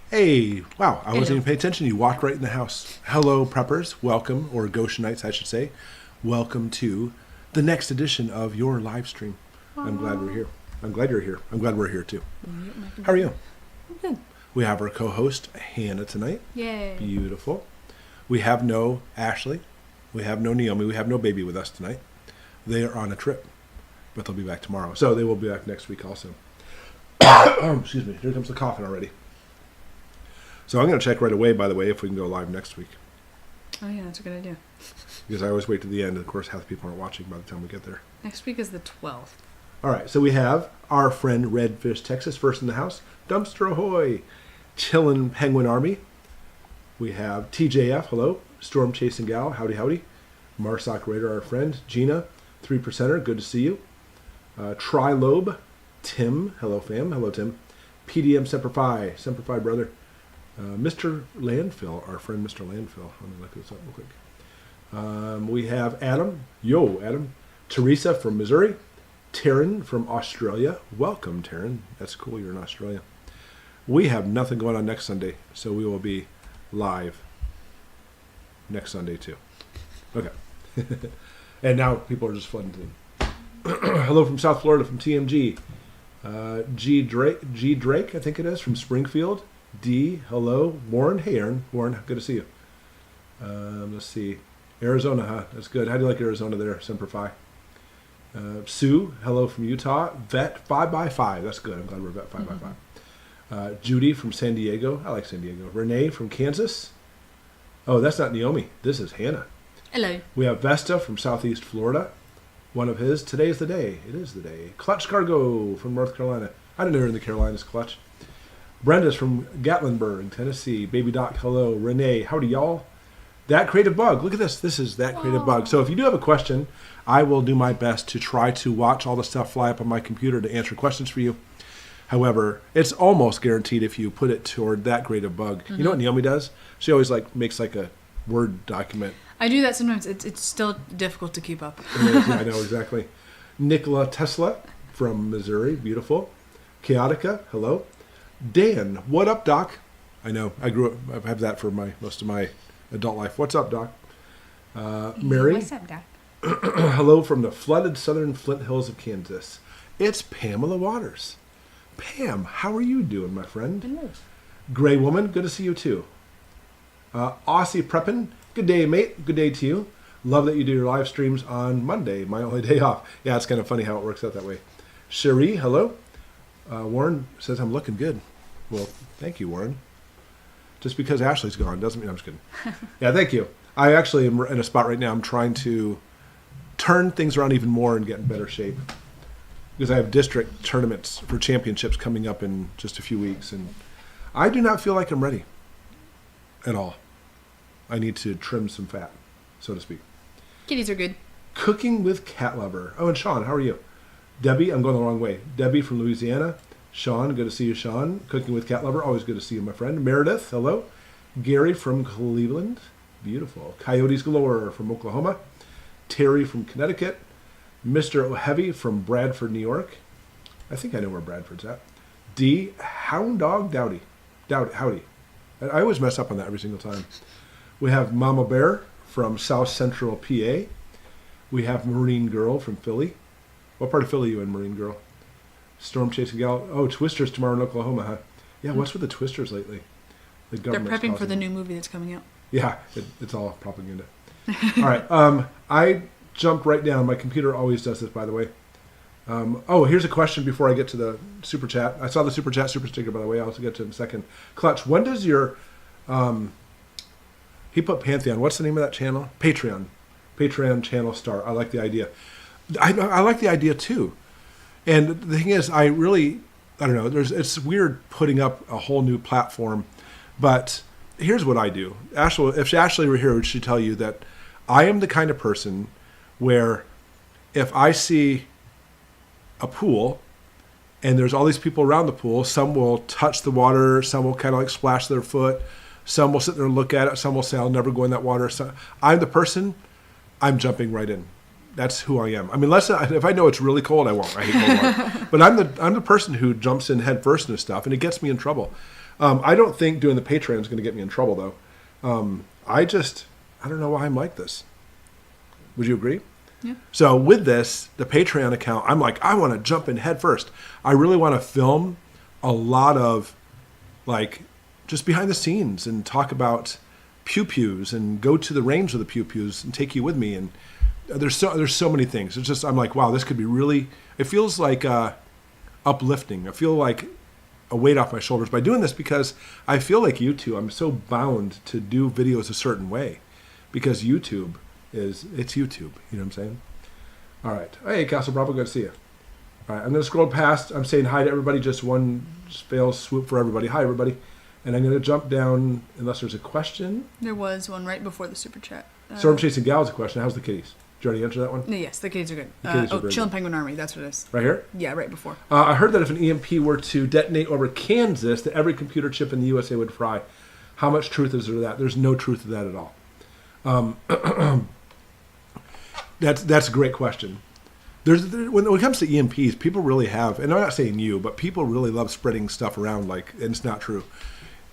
Hey, wow, I wasn't Hello. even paying attention. You walked right in the house. Hello, preppers. Welcome, or Goshenites, I should say. Welcome to the next edition of your live stream. I'm glad we're here. I'm glad you're here. I'm glad we're here too. How are you? I'm good. We have our co-host, Hannah, tonight. Yay. Beautiful. We have no Ashley. We have no Naomi. We have no baby with us tonight. They are on a trip, but they'll be back tomorrow. So they will be back next week also. Excuse me. Here comes the coughing already. So I'm going to check right away, by the way, if we can go live next week. Oh, yeah, that's a good idea. Because I always wait to the end. Of course, half the people aren't watching by the time we get there. Next week is the 12th. All right, so we have our friend Redfish, Texas, first in the house. Dumpster Ahoy. Chillin' Penguin Army. We have TJF, hello. Storm Chasing Gal, howdy, howdy. Marsoc Raider, our friend. Gina, 3%er, good to see you. Trilobe. Tim, hello, fam. Hello, Tim. PDM Semper Fi, brother. Mr. Landfill, our friend Mr. Landfill. Let me look this up real quick. We have Adam. Yo, Adam. Teresa from Missouri. Taryn from Australia. Welcome, Taryn. That's cool, you're in Australia. We have nothing going on next Sunday, so we will be live next Sunday, too. Okay. And now people are just flooding to Hello from South Florida, from TMG. G. Drake, I think it is, from Springfield. D, hello. Warren, hey Aaron. Warren, good to see you. Let's see. Arizona, huh? That's good. How do you like Arizona there? Semper Fi. Sue, hello from Utah. Vet 5x5. That's good. I'm glad we're Vet 5x5. Judy from San Diego. I like San Diego. Renee from Kansas. Oh, that's not Naomi. This is Hannah. Hello. We have Vesta from Southeast Florida. One of his. Today's the day. It is the day. Clutch Cargo from North Carolina. I didn't know you're in the Carolinas, Clutch. Brenda's from Gatlinburg, Tennessee. Baby Doc, hello. Renee, howdy, y'all. That Creative Bug. Look at this. This is That Creative Bug. So if you do have a question, I will do my best to try to watch all the stuff fly up on my computer to answer questions for you. However, it's almost guaranteed if you put it toward That Creative Bug. Mm-hmm. You know what Naomi does? She always makes a Word document. I do that sometimes. It's still difficult to keep up. Yeah, I know, exactly. Nikola Tesla from Missouri. Beautiful. Chaotica, hello. Dan, what up, Doc? I know, I have that for most of my adult life. What's up, Doc? Mary. What's up, Doc? Hello from the flooded southern Flint Hills of Kansas. It's Pamela Waters. Pam, how are you doing, my friend? Hello. Gray Woman, good to see you too. Aussie Preppin', good day, mate. Good day to you. Love that you do your live streams on Monday, my only day off. Yeah, it's kind of funny how it works out that way. Cherie, hello. Warren says I'm looking good. Well, thank you, Warren. Just because Ashley's gone doesn't mean I'm just kidding. Yeah, thank you. I actually am in a spot right now. I'm trying to turn things around even more and get in better shape. Because I have district tournaments for championships coming up in just a few weeks. And I do not feel like I'm ready at all. I need to trim some fat, so to speak. Kitties are good. Cooking with Cat Lover. Oh, and Sean, how are you? Debbie, I'm going the wrong way. Debbie from Louisiana. Sean, good to see you, Sean. Cooking with Cat Lover, always good to see you, my friend. Meredith, hello. Gary from Cleveland. Beautiful. Coyotes Galore from Oklahoma. Terry from Connecticut. Mr. O'Heavy from Bradford, New York. I think I know where Bradford's at. D. Hound Dog Dowdy. Howdy. I always mess up on that every single time. We have Mama Bear from South Central PA. We have Marine Girl from Philly. What part of Philly are you in, Marine Girl? Storm Chasing Gal. Oh, Twisters tomorrow in Oklahoma, huh? Yeah, what's with the Twisters lately? They're prepping for the new movie that's coming out. Yeah, it's all propaganda. All right, I jumped right down. My computer always does this, by the way. Here's a question before I get to the super chat. I saw the super chat super sticker, by the way. I'll also get to it in a second. Clutch, when does your he put Pantheon. What's the name of that channel? Patreon channel start. I like the idea. I like the idea too. And the thing is, I don't know. It's weird putting up a whole new platform, but here's what I do. If Ashley were here, would she tell you that I am the kind of person where if I see a pool and there's all these people around the pool, some will touch the water, some will kind of splash their foot, some will sit there and look at it, some will say, I'll never go in that water. So I'm the person, I'm jumping right in. That's who I am. I mean, if I know it's really cold, I won't. I hate cold water. But I'm the person who jumps in head first into stuff, and it gets me in trouble. I don't think doing the Patreon is going to get me in trouble, though. I don't know why I'm like this. Would you agree? Yeah. So with this, the Patreon account, I'm like, I want to jump in head first. I really want to film a lot of, like, just behind the scenes and talk about pew-pews and go to the range of the pew-pews and take you with me. And there's so many things. It's just, I'm like, wow, this could be really, it feels like uplifting. I feel like a weight off my shoulders by doing this, because I feel like YouTube, I'm so bound to do videos a certain way because YouTube it's YouTube. You know what I'm saying? All right. Hey, Castle Bravo, good to see you. All right, I'm going to scroll past. I'm saying hi to everybody. Just one fail swoop for everybody. Hi, everybody. And I'm going to jump down unless there's a question. There was one right before the super chat. Storm Chasing Gal has a question. How's the kitties? Did you already answer that one? Yes, the kitties are good. The kitties are very Chillin' good. Penguin Army, that's what it is. Right here? Yeah, right before. I heard that if an EMP were to detonate over Kansas, that every computer chip in the USA would fry. How much truth is there to that? There's no truth to that at all. That's a great question. When it comes to EMPs, people really have, and I'm not saying you, but people really love spreading stuff around like, and it's not true.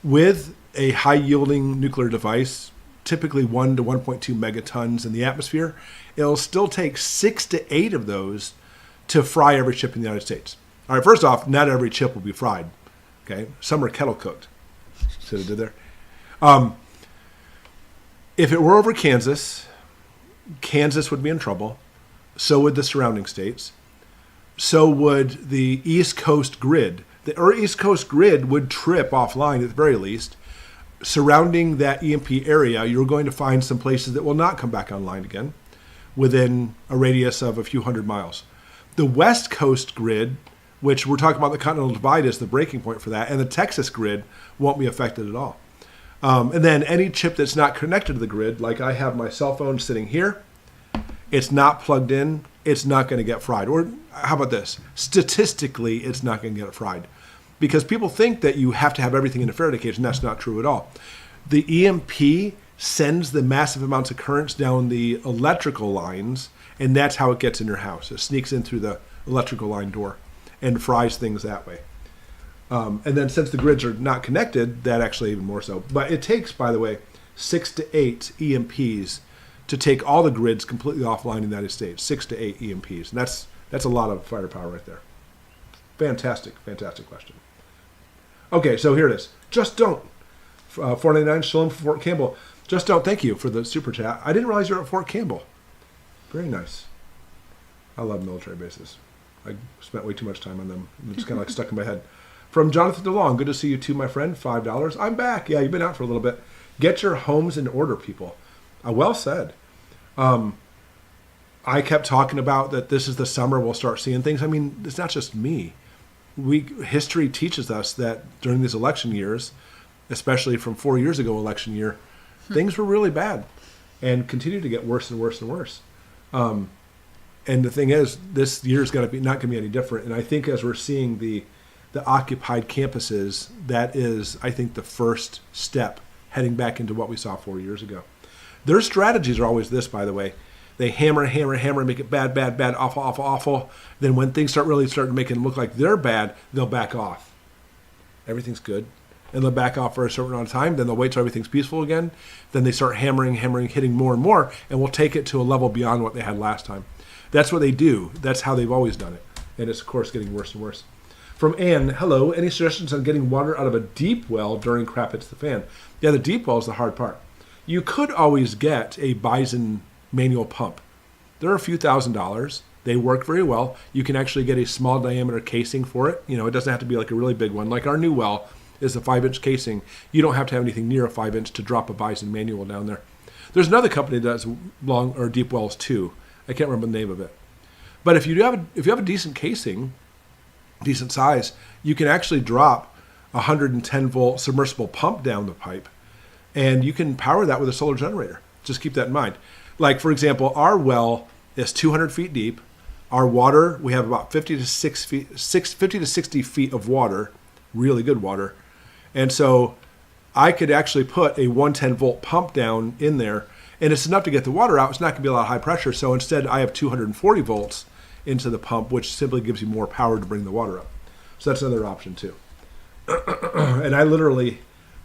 With a high-yielding nuclear device, typically 1 to 1.2 megatons in the atmosphere, it'll still take 6 to 8 of those to fry every chip in the United States. All right, first off, not every chip will be fried. Okay, some are kettle cooked. See what I did there? If it were over Kansas, Kansas would be in trouble. So would the surrounding states. So would the East Coast grid. The East Coast grid would trip offline at the very least. Surrounding that EMP area, you're going to find some places that will not come back online again within a radius of a few hundred miles. The West Coast grid, which we're talking about the Continental Divide as the breaking point for that, and the Texas grid won't be affected at all. And then any chip that's not connected to the grid, like I have my cell phone sitting here, it's not plugged in, it's not going to get fried. Or how about this? Statistically, it's not going to get fried. Because people think that you have to have everything in a Faraday cage, and that's not true at all. The EMP sends the massive amounts of currents down the electrical lines, and that's how it gets in your house. It sneaks in through the electrical line door and fries things that way. And then since the grids are not connected, that actually even more so. But it takes, by the way, 6 to 8 EMPs to take all the grids completely offline in the United States. 6 to 8 EMPs. And that's a lot of firepower right there. Fantastic question. Okay, so here it is. Just don't. 499 Shalom for Fort Campbell. Just don't. Thank you for the super chat. I didn't realize you're at Fort Campbell. Very nice. I love military bases. I spent way too much time on them. It's kind of like stuck in my head. From Jonathan DeLong, good to see you too, my friend. $5. I'm back. Yeah, you've been out for a little bit. Get your homes in order, people. Well said. I kept talking about that this is the summer we'll start seeing things. I mean, it's not just me. History teaches us that during these election years, especially from 4 years ago election year, things were really bad and continue to get worse and worse and worse. And the thing is, this year is not going to be any different. And I think as we're seeing the occupied campuses, that is, I think, the first step heading back into what we saw 4 years ago. Their strategies are always this, by the way. They hammer, make it bad, awful. Then when things start to make it look like they're bad, they'll back off. Everything's good. And they'll back off for a certain amount of time. Then they'll wait till everything's peaceful again. Then they start hammering, hitting more and more, and we'll take it to a level beyond what they had last time. That's what they do. That's how they've always done it. And it's, of course, getting worse and worse. From Ann, hello. Any suggestions on getting water out of a deep well during crap hits the fan? Yeah, the deep well is the hard part. You could always get a Bison manual pump. They're a few $1,000s. They work very well. You can actually get a small diameter casing for it. You know, it doesn't have to be like a really big one. Like our new well is a 5-inch casing. You don't have to have anything near a 5-inch to drop a Bison manual down there. There's another company that does long or deep wells too. I can't remember the name of it. But if you have a decent casing, decent size, you can actually drop a 110 volt submersible pump down the pipe, and you can power that with a solar generator. Just keep that in mind. Like, for example, our well is 200 feet deep. Our water, we have about 50 to 60 feet of water, really good water. And so I could actually put a 110 volt pump down in there, and it's enough to get the water out. It's not going to be a lot of high pressure. So instead, I have 240 volts into the pump, which simply gives you more power to bring the water up. So that's another option too. And I literally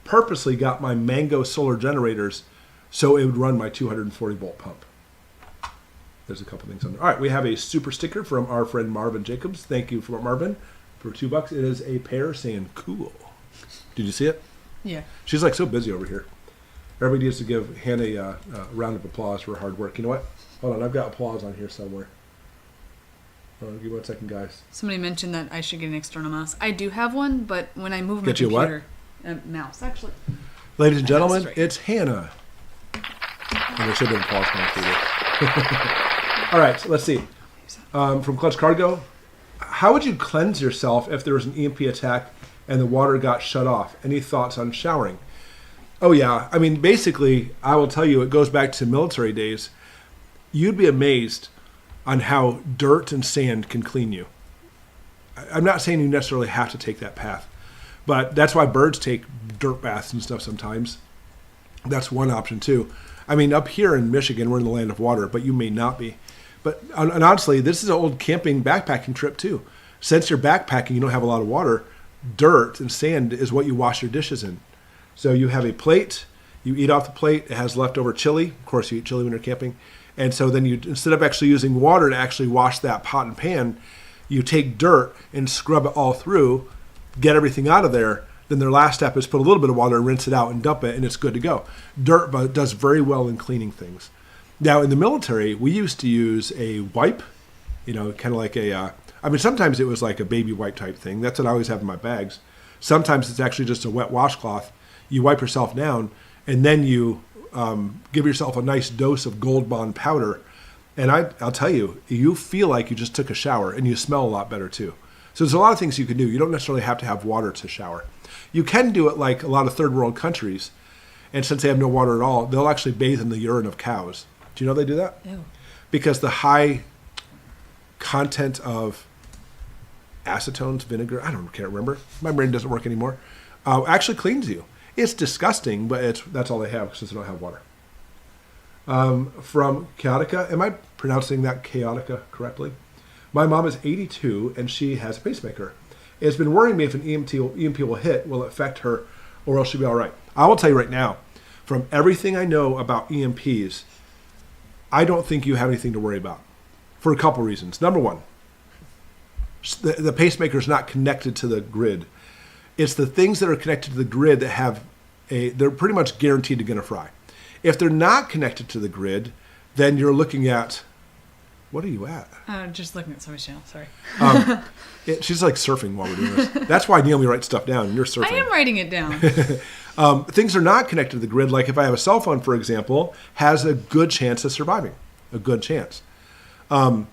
purposely got my Mango solar generators so it would run my 240 volt pump. There's a couple things on there. All right, we have a super sticker from our friend Marvin Jacobs. Thank you for Marvin for $2. It is a pair saying cool. Did you see it? Yeah. She's like so busy over here. Everybody needs to give Hannah a round of applause for her hard work. You know what? Hold on, I've got applause on here somewhere. Give me 1 second, guys. Somebody mentioned that I should get an external mouse. I do have one, but when I move my Get you what? computer, mouse actually. Ladies and gentlemen, Right. it's Hannah. And there should have been applause coming through. All right, so let's see. From Clutch Cargo, how would you cleanse yourself if there was an EMP attack and the water got shut off? Any thoughts on showering? Oh, yeah. I mean, basically, I will tell you, it goes back to military days. You'd be amazed on how dirt and sand can clean you. I'm not saying you necessarily have to take that path, but that's why birds take dirt baths and stuff sometimes. That's one option, too. I mean, up here in Michigan, we're in the land of water, but you may not be. But and honestly, this is an old camping, backpacking trip, too. Since you're backpacking, you don't have a lot of water. Dirt and sand is what you wash your dishes in. So you have a plate, you eat off the plate, it has leftover chili. Of course, you eat chili when you're camping. And so then you, instead of actually using water to actually wash that pot and pan, you take dirt and scrub it all through, get everything out of there. Then their last step is put a little bit of water, rinse it out, and dump it, and it's good to go. Dirt does very well in cleaning things. Now, in the military, we used to use a wipe, kind of like sometimes it was like a baby wipe type thing. That's what I always have in my bags. Sometimes it's actually just a wet washcloth. You wipe yourself down, and then you give yourself a nice dose of Gold Bond powder. And I'll tell you, you feel like you just took a shower, and you smell a lot better, too. So there's a lot of things you can do. You don't necessarily have to have water to shower. You can do it like a lot of third world countries, and since they have no water at all, they'll actually bathe in the urine of cows. Do you know they do that? Ew. Because the high content of acetones, vinegar, can't remember. My brain doesn't work anymore. Actually cleans you. It's disgusting, but that's all they have since they don't have water. From Chaotica, am I pronouncing that Chaotica correctly? My mom is 82 and she has a pacemaker. It's been worrying me if an EMP will hit, will it affect her, or will she be all right? I will tell you right now, from everything I know about EMPs, I don't think you have anything to worry about for a couple reasons. Number one, the pacemaker is not connected to the grid. It's the things that are connected to the grid that they're pretty much guaranteed to get a fry. If they're not connected to the grid, then you're looking at, what are you at? Just looking at somebody's channel, sorry. She's like surfing while we're doing this. That's why Naomi writes stuff down and you're surfing. I am writing it down. Things are not connected to the grid. Like if I have a cell phone, for example, has a good chance of surviving. A good chance. But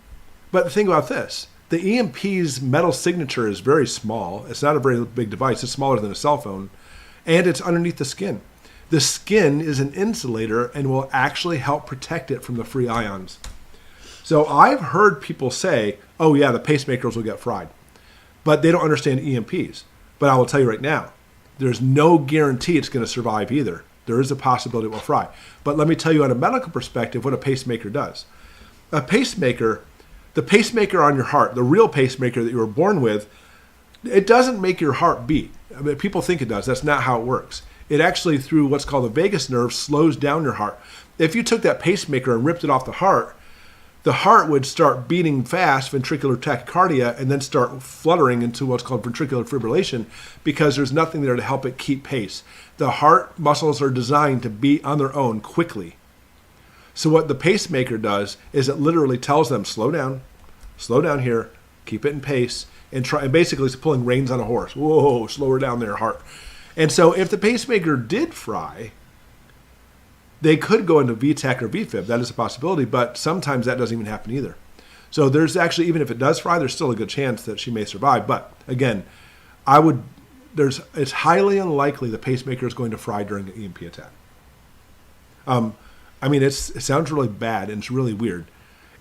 the thing about this, the EMP's metal signature is very small. It's not a very big device. It's smaller than a cell phone. And it's underneath the skin. The skin is an insulator and will actually help protect it from the free ions. So I've heard people say, oh yeah, the pacemakers will get fried. But they don't understand EMPs. But I will tell you right now, there's no guarantee it's going to survive either. There is a possibility it will fry. But let me tell you on a medical perspective what a pacemaker does. A pacemaker, the pacemaker on your heart, the real pacemaker that you were born with, it doesn't make your heart beat. I mean, people think it does. That's not how it works. It actually, through what's called the vagus nerve, slows down your heart. If you took that pacemaker and ripped it off the heart would start beating fast, ventricular tachycardia, and then start fluttering into what's called ventricular fibrillation because there's nothing there to help it keep pace. The heart muscles are designed to beat on their own quickly. So what the pacemaker does is it literally tells them, slow down here, keep it in pace, and basically it's pulling reins on a horse. Whoa, slow her down there, heart. And so if the pacemaker did fry, they could go into VTAC or VFib. That is a possibility, but sometimes that doesn't even happen either. So there's actually, even if it does fry, there's still a good chance that she may survive. But again, it's highly unlikely the pacemaker is going to fry during an EMP attack. It sounds really bad and it's really weird.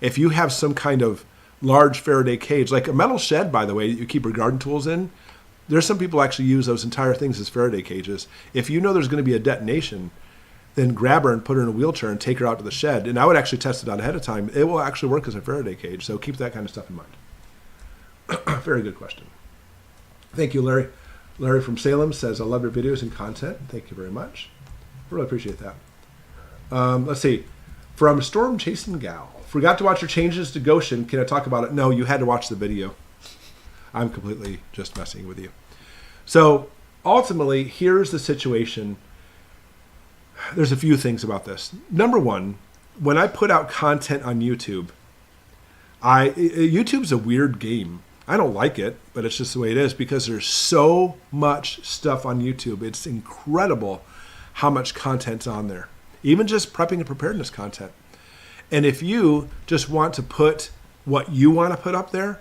If you have some kind of large Faraday cage, like a metal shed, by the way, that you keep your garden tools in, there's some people actually use those entire things as Faraday cages. If you know there's going to be a detonation, then grab her and put her in a wheelchair and take her out to the shed. And I would actually test it out ahead of time. It will actually work as a Faraday cage, so keep that kind of stuff in mind. Very good question. Thank you, Larry. Larry from Salem says, I love your videos and content. Thank you very much. I really appreciate that. Let's see. From Storm Chasing Gal. Forgot to watch your changes to Goshen. Can I talk about it? No, you had to watch the video. I'm completely just messing with you. So ultimately, here's the situation. There's a few things about this. Number one, when I put out content on YouTube, YouTube's a weird game. I don't like it, but it's just the way it is because there's so much stuff on YouTube. It's incredible how much content's on there, even just prepping and preparedness content. And if you just want to put what you want to put up there,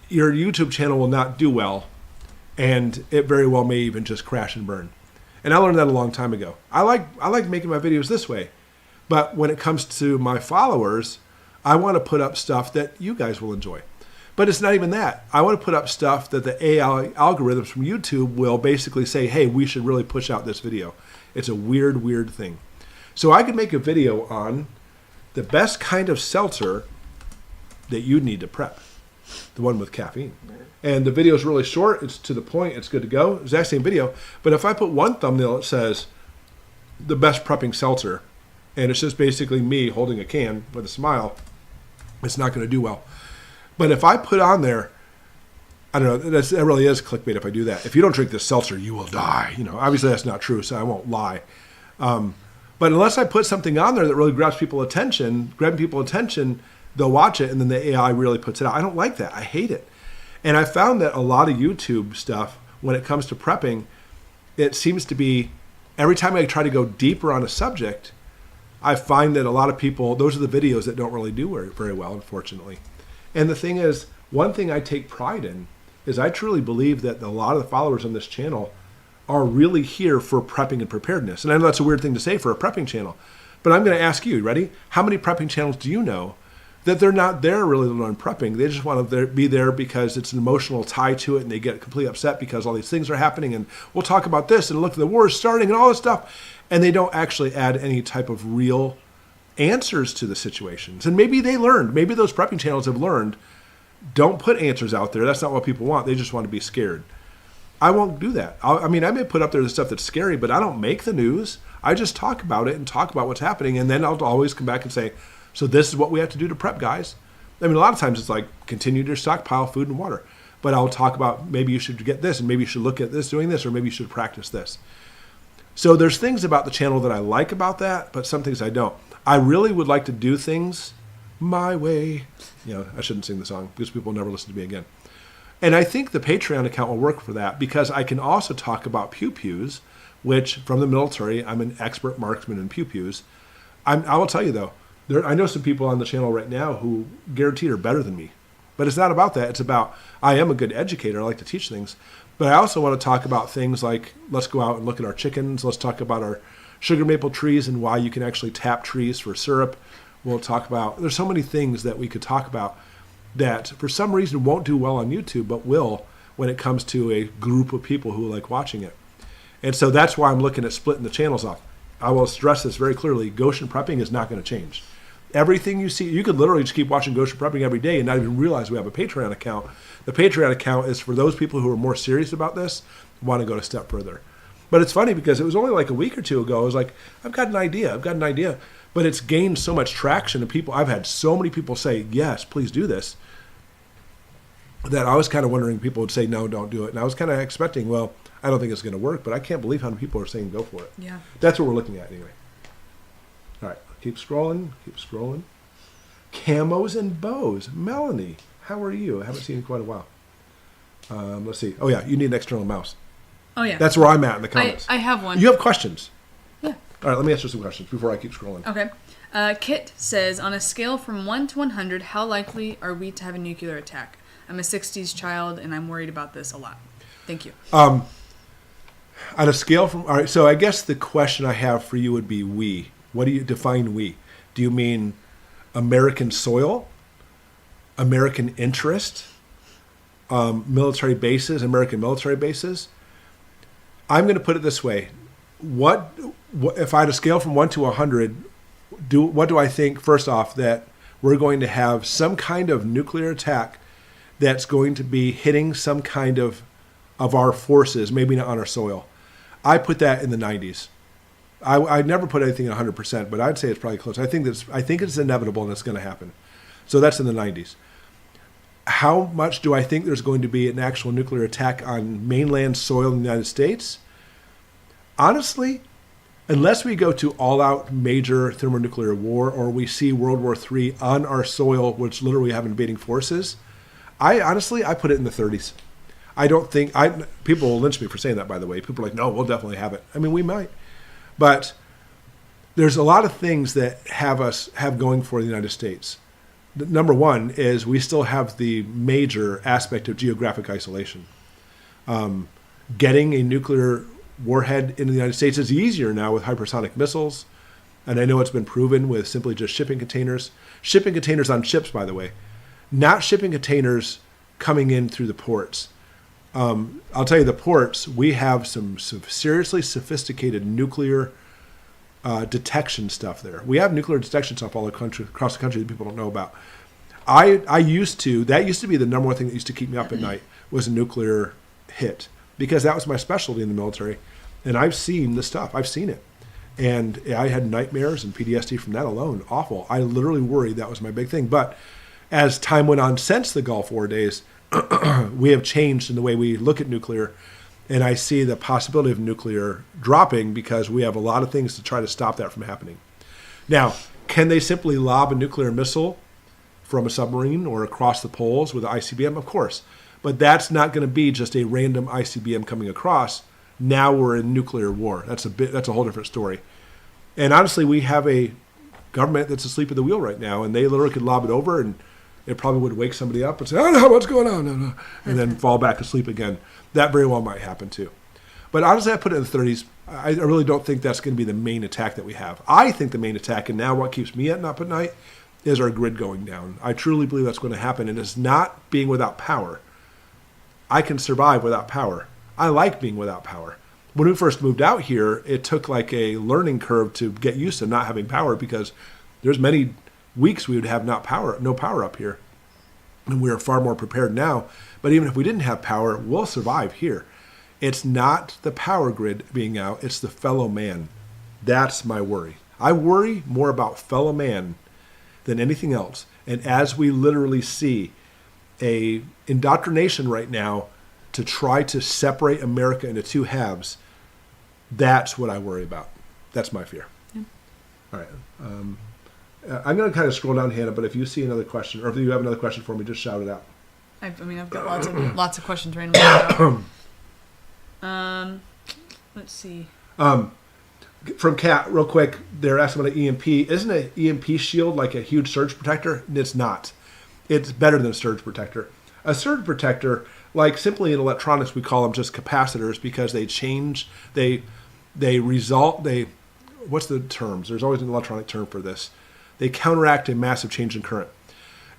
your YouTube channel will not do well, and it very well may even just crash and burn. And I learned that a long time ago. I like making my videos this way, but when it comes to my followers, I want to put up stuff that you guys will enjoy. But it's not even that. I want to put up stuff that the AI algorithms from YouTube will basically say, hey, we should really push out this video. It's a weird, weird thing. So I could make a video on the best kind of seltzer that you need to prep, the one with caffeine. And the video is really short. It's to the point. It's good to go. Exact same video. But if I put one thumbnail that says the best prepping seltzer, and it's just basically me holding a can with a smile, it's not going to do well. But if I put on there, I don't know, that really is clickbait if I do that. If you don't drink this seltzer, you will die. Obviously that's not true, so I won't lie. But unless I put something on there that really grabs people's attention, they'll watch it, and then the AI really puts it out. I don't like that. I hate it. And I found that a lot of YouTube stuff, when it comes to prepping, it seems to be, every time I try to go deeper on a subject, I find that a lot of people, those are the videos that don't really do very well, unfortunately. And the thing is, one thing I take pride in is I truly believe that a lot of the followers on this channel are really here for prepping and preparedness. And I know that's a weird thing to say for a prepping channel, but I'm going to ask you, ready? How many prepping channels do you know that they're not there really to learn prepping? They just want to be there because it's an emotional tie to it, and they get completely upset because all these things are happening, and we'll talk about this, and look, the war is starting, and all this stuff. And they don't actually add any type of real answers to the situations. And maybe they learned, maybe those prepping channels have learned, don't put answers out there. That's not what people want. They just want to be scared. I won't do that. I may put up there the stuff that's scary, but I don't make the news. I just talk about it and talk about what's happening. And then I'll always come back and say, so this is what we have to do to prep, guys. A lot of times it's like, continue to stockpile food and water. But I'll talk about maybe you should get this, and maybe you should look at this, doing this, or maybe you should practice this. So there's things about the channel that I like about that, but some things I don't. I really would like to do things my way. I shouldn't sing the song because people will never listen to me again. And I think the Patreon account will work for that because I can also talk about pew-pews, which from the military, I'm an expert marksman in pew-pews. I will tell you though, I know some people on the channel right now who guaranteed are better than me. But it's not about that. It's about, I am a good educator. I like to teach things. But I also want to talk about things like, let's go out and look at our chickens. Let's talk about our sugar maple trees and why you can actually tap trees for syrup. We'll talk about, there's so many things that we could talk about that for some reason won't do well on YouTube, but will when it comes to a group of people who like watching it. And so that's why I'm looking at splitting the channels off. I will stress this very clearly. Goshen Prepping is not going to change. Everything you see, you could literally just keep watching Goshen Prepping every day and not even realize we have a Patreon account. The Patreon account is for those people who are more serious about this, want to go a step further. But it's funny because it was only like a week or two ago. I was like, I've got an idea. But it's gained so much traction, and people, I've had so many people say, yes, please do this, that I was kind of wondering people would say, no, don't do it. And I was kind of expecting, well, I don't think it's going to work, but I can't believe how many people are saying go for it. Yeah. That's what we're looking at anyway. All right, keep scrolling. Camos and bows. Melanie, how are you? I haven't seen you in quite a while. Let's see. Oh, yeah, you need an external mouse. Oh, yeah. That's where I'm at in the comments. I have one. You have questions? Yeah. All right, let me answer some questions before I keep scrolling. Okay. Kit says, on a scale from 1 to 100, how likely are we to have a nuclear attack? I'm a 60s child, and I'm worried about this a lot. Thank you. On a scale from, all right, so I guess the question I have for you would be we. What do you define we? Do you mean American soil, American interest, military bases, American military bases? I'm going to put it this way. What if I had a scale from 1 to 100, what do I think, first off, that we're going to have some kind of nuclear attack that's going to be hitting some kind of of our forces, maybe not on our soil. I put that in the 90s. I never put anything at 100%, but I'd say it's probably close. I think it's inevitable and it's going to happen. So that's in the 90s. How much do I think there's going to be an actual nuclear attack on mainland soil in the United States? Honestly, unless we go to all-out major thermonuclear war or we see World War III on our soil, which literally have invading forces, I put it in the 30s. I don't think people will lynch me for saying that, by the way. People are like, no, we'll definitely have it. I mean, we might. But there's a lot of things that have going for the United States. Number one is we still have the major aspect of geographic isolation. Getting a nuclear warhead into the United States is easier now with hypersonic missiles. And I know it's been proven with simply just shipping containers. Shipping containers on ships, by the way. Not shipping containers coming in through the ports. I'll tell you, the ports, we have some seriously sophisticated nuclear detection stuff there. We have nuclear detection stuff all across the country that people don't know about. That used to be the number one thing that used to keep me up at night was a nuclear hit, because that was my specialty in the military. And I've seen the stuff. I've seen it. And I had nightmares and PTSD from that alone. Awful. I literally worried that was my big thing. But as time went on since the Gulf War days, we have changed in the way we look at nuclear, and I see the possibility of nuclear dropping because we have a lot of things to try to stop that from happening. Now, can they simply lob a nuclear missile from a submarine or across the poles with an ICBM? Of course. But that's not going to be just a random ICBM coming across. Now we're in nuclear war. That's a whole different story. And honestly, we have a government that's asleep at the wheel right now, and they literally could lob it over, and it probably would wake somebody up and say, "Oh no, what's going on?" No. And then fall back asleep again. That very well might happen too. But honestly, I put it in the 30s. I really don't think that's going to be the main attack that we have. I think the main attack, and now what keeps me up at night, is our grid going down. I truly believe that's going to happen, and it's not being without power. I can survive without power. I like being without power. When we first moved out here, it took like a learning curve to get used to not having power, because there's many weeks we would have no power up here. And we are far more prepared now. But even if we didn't have power, we'll survive here. It's not the power grid being out, it's the fellow man. That's my worry. I worry more about fellow man than anything else. And as we literally see a indoctrination right now to try to separate America into two halves, that's what I worry about. That's my fear. Yeah. All right. I'm going to kind of scroll down, Hannah, but if you see another question, or if you have another question for me, just shout it out. I've got lots of questions randomly. Let's see. From Kat, real quick, they're asking about an EMP. Isn't an EMP shield like a huge surge protector? It's not. It's better than a surge protector. A surge protector, like simply in electronics, we call them just capacitors because they change. What's the terms? There's always an electronic term for this. They counteract a massive change in current.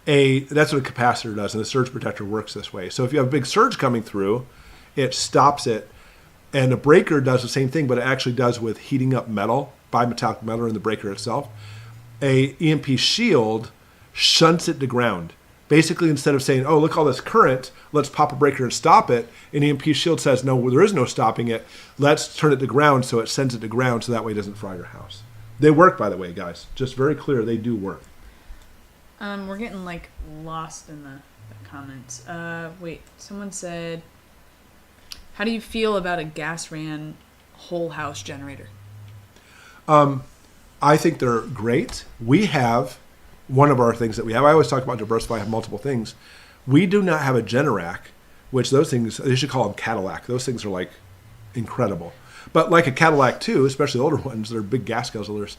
That's what a capacitor does, and a surge protector works this way. So if you have a big surge coming through, it stops it. And a breaker does the same thing, but it actually does with heating up metal, bimetallic metal in the breaker itself. A EMP shield shunts it to ground. Basically, instead of saying, oh, look all this current, let's pop a breaker and stop it, an EMP shield says, no, there is no stopping it. Let's turn it to ground, so it sends it to ground so that way it doesn't fry your house. They work, by the way, guys. Just very clear, they do work. We're getting lost in the comments. Wait, someone said, how do you feel about a gas ran whole house generator? I think they're great. We have one of our things that we have. I always talk about diversify, I have multiple things. We do not have a Generac, which those things, they should call them Cadillac. Those things are incredible. But like a Cadillac too, especially the older ones, they're big gas guzzlers.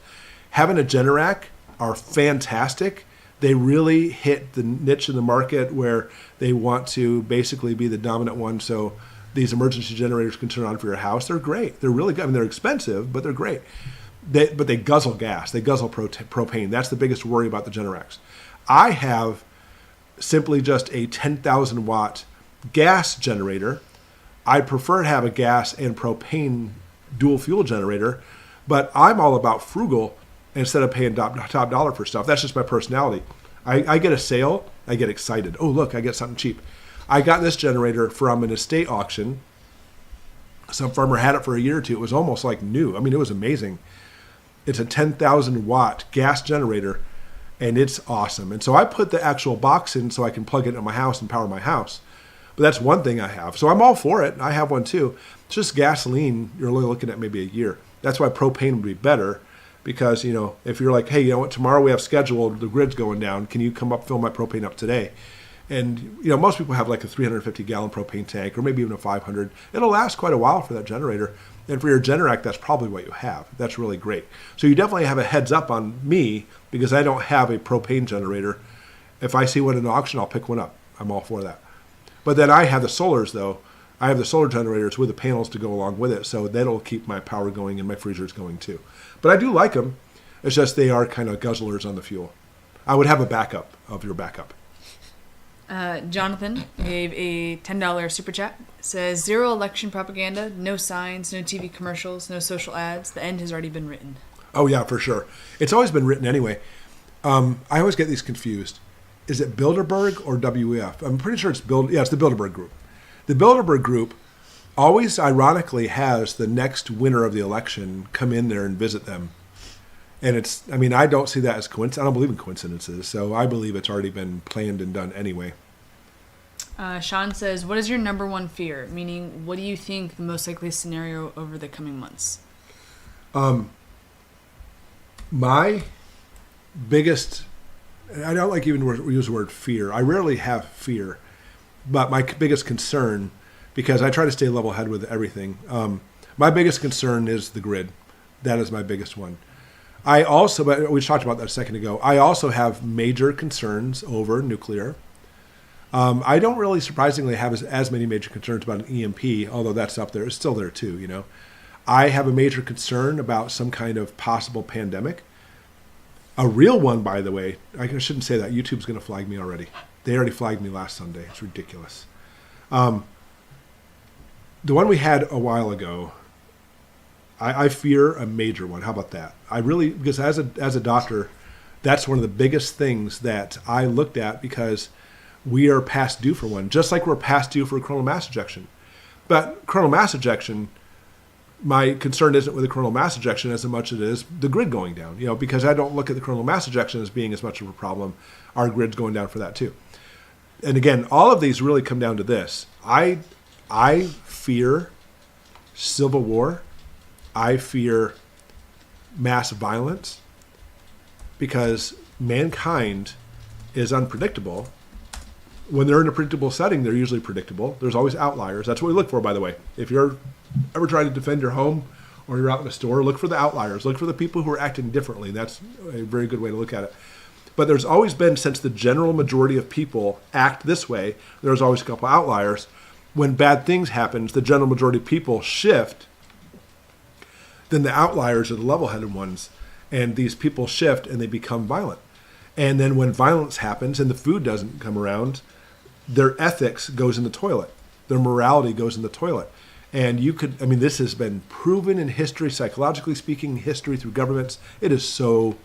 Having a Generac are fantastic. They really hit the niche in the market where they want to basically be the dominant one. So these emergency generators can turn on for your house. They're great. They're really good. I mean, they're expensive, but they're great. But they guzzle gas. They guzzle propane. That's the biggest worry about the Generacs. I have simply just a 10,000 watt gas generator. I prefer to have a gas and propane dual fuel generator, but I'm all about frugal instead of paying top dollar for stuff. That's just my personality. I get a sale, I get excited. Oh, look, I get something cheap. I got this generator from an estate auction Some farmer had it for a year or two. It was almost like new. I mean, it was amazing. It's a 10,000 watt gas generator, and it's awesome. And so I put the actual box in so I can plug it into my house and power my house. But that's one thing I have. So I'm all for it. I have one too. It's just gasoline. You're only looking at maybe a year. That's why propane would be better, because, you know, if you're like, hey, you know what, tomorrow we have scheduled, the grid's going down. Can you come up, fill my propane up today? And, you know, most people have like a 350 gallon propane tank, or maybe even a 500. It'll last quite a while for that generator. And for your Generac, that's probably what you have. That's really great. So you definitely have a heads up on me, because I don't have a propane generator. If I see one in auction, I'll pick one up. I'm all for that. But then I have the solars, though. I have the solar generators with the panels to go along with it, so that'll keep my power going and my freezers going too. But I do like them. It's just they are kind of guzzlers on the fuel. I would have a backup of your backup. Jonathan gave a $10 super chat. Says, 0 election propaganda, no signs, no TV commercials, no social ads. The end has already been written. Oh, yeah, for sure. It's always been written anyway. I always get these confused. Is it Bilderberg or WEF? I'm pretty sure it's it's the Bilderberg group. The Bilderberg group always ironically has the next winner of the election come in there and visit them. And I don't see that as coincidence. I don't believe in coincidences. So I believe it's already been planned and done anyway. Sean says, what is your number one fear? Meaning, what do you think the most likely scenario over the coming months? My biggest, I don't like even use the word fear. I rarely have fear, but my biggest concern, because I try to stay level-headed with everything, my biggest concern is the grid. That is my biggest one. I also, but we talked about that a second ago, I also have major concerns over nuclear. I don't really, surprisingly, have as many major concerns about an EMP, although that's up there. It's still there too, you know. I have a major concern about some kind of possible pandemic. A real one, by the way. I shouldn't say that. YouTube's going to flag me already. They already flagged me last Sunday. It's ridiculous. The one we had a while ago, I fear a major one. How about that? I really, because as a doctor, that's one of the biggest things that I looked at, because we are past due for one, just like we're past due for coronal mass ejection. But coronal mass ejection, my concern isn't with the coronal mass ejection as much as it is the grid going down, you know, because I don't look at the coronal mass ejection as being as much of a problem. Our grid's going down for that too. And again, all of these really come down to this. I fear civil war. I fear mass violence, because mankind is unpredictable. When they're in a predictable setting, they're usually predictable. There's always outliers. That's what we look for, by the way. If you're ever trying to defend your home or you're out in a store, look for the outliers. Look for the people who are acting differently. That's a very good way to look at it. But there's always been, since the general majority of people act this way, there's always a couple outliers. When bad things happen, the general majority of people shift, then the outliers are the level-headed ones. And these people shift and they become violent. And then when violence happens and the food doesn't come around, their ethics goes in the toilet. Their morality goes in the toilet. And this has been proven in history, psychologically speaking, history through governments. It is so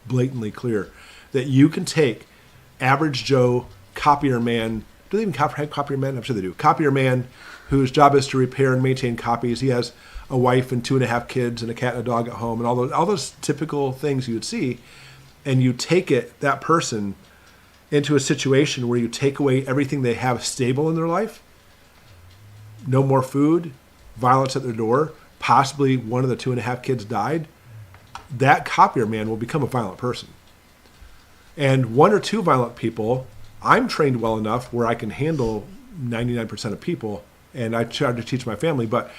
blatantly clear that you can take average Joe copier man. Do they even have copier man? I'm sure they do. Copier man whose job is to repair and maintain copies. He has a wife and 2.5 kids and a cat and a dog at home and all those typical things you would see. And you take that person into a situation where you take away everything they have stable in their life. No more food, violence at their door, possibly one of the 2.5 kids died. That copier man will become a violent person. And 1 or 2 violent people, I'm trained well enough where I can handle 99% of people, and I try to teach my family, but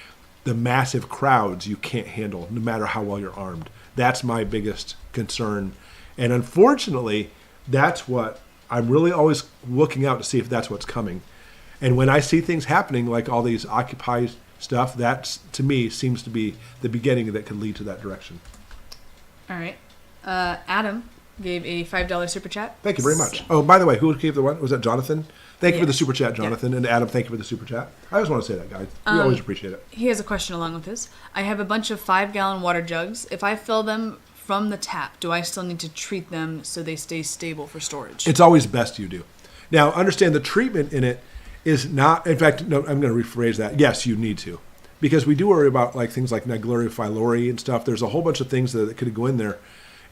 the massive crowds you can't handle no matter how well you're armed. That's my biggest concern. And unfortunately, that's what I'm really always looking out to see if that's what's coming. And when I see things happening, like all these Occupy stuff, that to me seems to be the beginning that could lead to that direction. All right. Adam gave a $5 super chat. Thank you very much. Oh, by the way, who gave the one? Was that Jonathan? Thank you for the super chat, Jonathan. Yeah. And Adam, thank you for the super chat. I always want to say that, guys. We always appreciate it. He has a question along with this. I have a bunch of 5-gallon water jugs. If I fill them from the tap, do I still need to treat them so they stay stable for storage? It's always best you do. Now, understand the treatment in it is not, in fact, no, I'm going to rephrase that. Yes, you need to. because we do worry about like things like Naegleria pylori and stuff. There's a whole bunch of things that could go in there,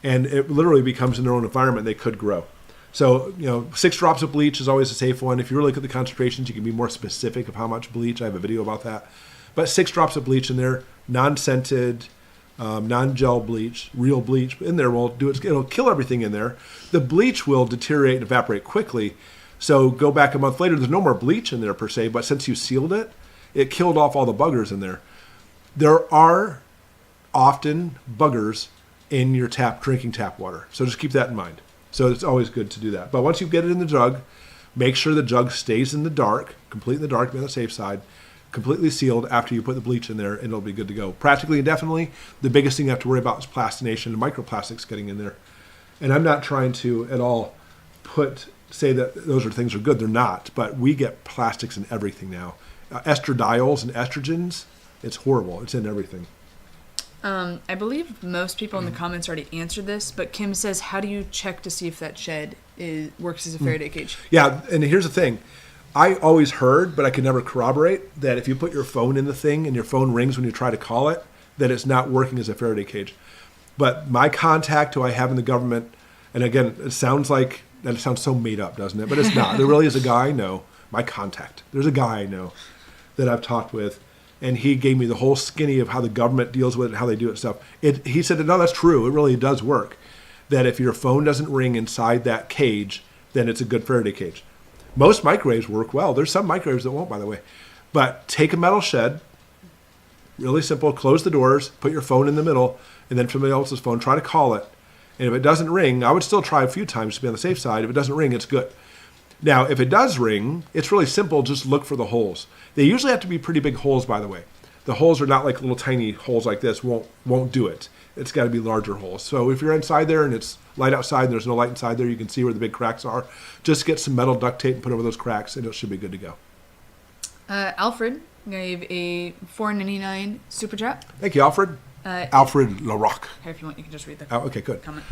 and it literally becomes in their own environment. They could grow. So, 6 drops of bleach is always a safe one. If you really look at the concentrations, you can be more specific of how much bleach. I have a video about that. But 6 drops of bleach in there, non-scented, non-gel bleach, real bleach in there will do it. It'll kill everything in there. The bleach will deteriorate and evaporate quickly. So go back a month later, there's no more bleach in there per se, but since you sealed it, it killed off all the buggers in there. There are often buggers in your drinking tap water. So just keep that in mind. So it's always good to do that. But once you get it in the jug, make sure the jug stays in the dark, completely in the dark, be on the safe side, completely sealed after you put the bleach in there, and it'll be good to go. Practically and definitely, the biggest thing you have to worry about is plastination and microplastics getting in there. And I'm not trying to at all say that those things are good. They're not. But we get plastics in everything now. Estradiols and estrogens, it's horrible. It's in everything. I believe most people in the comments already answered this, but Kim says, how do you check to see if that shed works as a Faraday cage? Yeah, and here's the thing. I always heard, but I could never corroborate, that if you put your phone in the thing and your phone rings when you try to call it, that it's not working as a Faraday cage. But my contact who I have in the government, and again, it sounds so made up, doesn't it? But it's not. There really is a guy I know, my contact. There's a guy I know that I've talked with, and he gave me the whole skinny of how the government deals with it and how they do it and stuff. He said, no, that's true. It really does work. That if your phone doesn't ring inside that cage, then it's a good Faraday cage. Most microwaves work well. There's some microwaves that won't, by the way. But take a metal shed, really simple, close the doors, put your phone in the middle, and then somebody else's phone, try to call it. And if it doesn't ring, I would still try a few times to be on the safe side. If it doesn't ring, it's good. Now, if it does ring, it's really simple. Just look for the holes. They usually have to be pretty big holes, by the way. The holes are not like little tiny holes like this. Won't do it. It's got to be larger holes. So if you're inside there and it's light outside and there's no light inside there, you can see where the big cracks are. Just get some metal duct tape and put over those cracks, and it should be good to go. Alfred gave a $4.99 super chat. Thank you, Alfred. Alfred LaRock. Here, if you want, you can just read the okay, good. comment.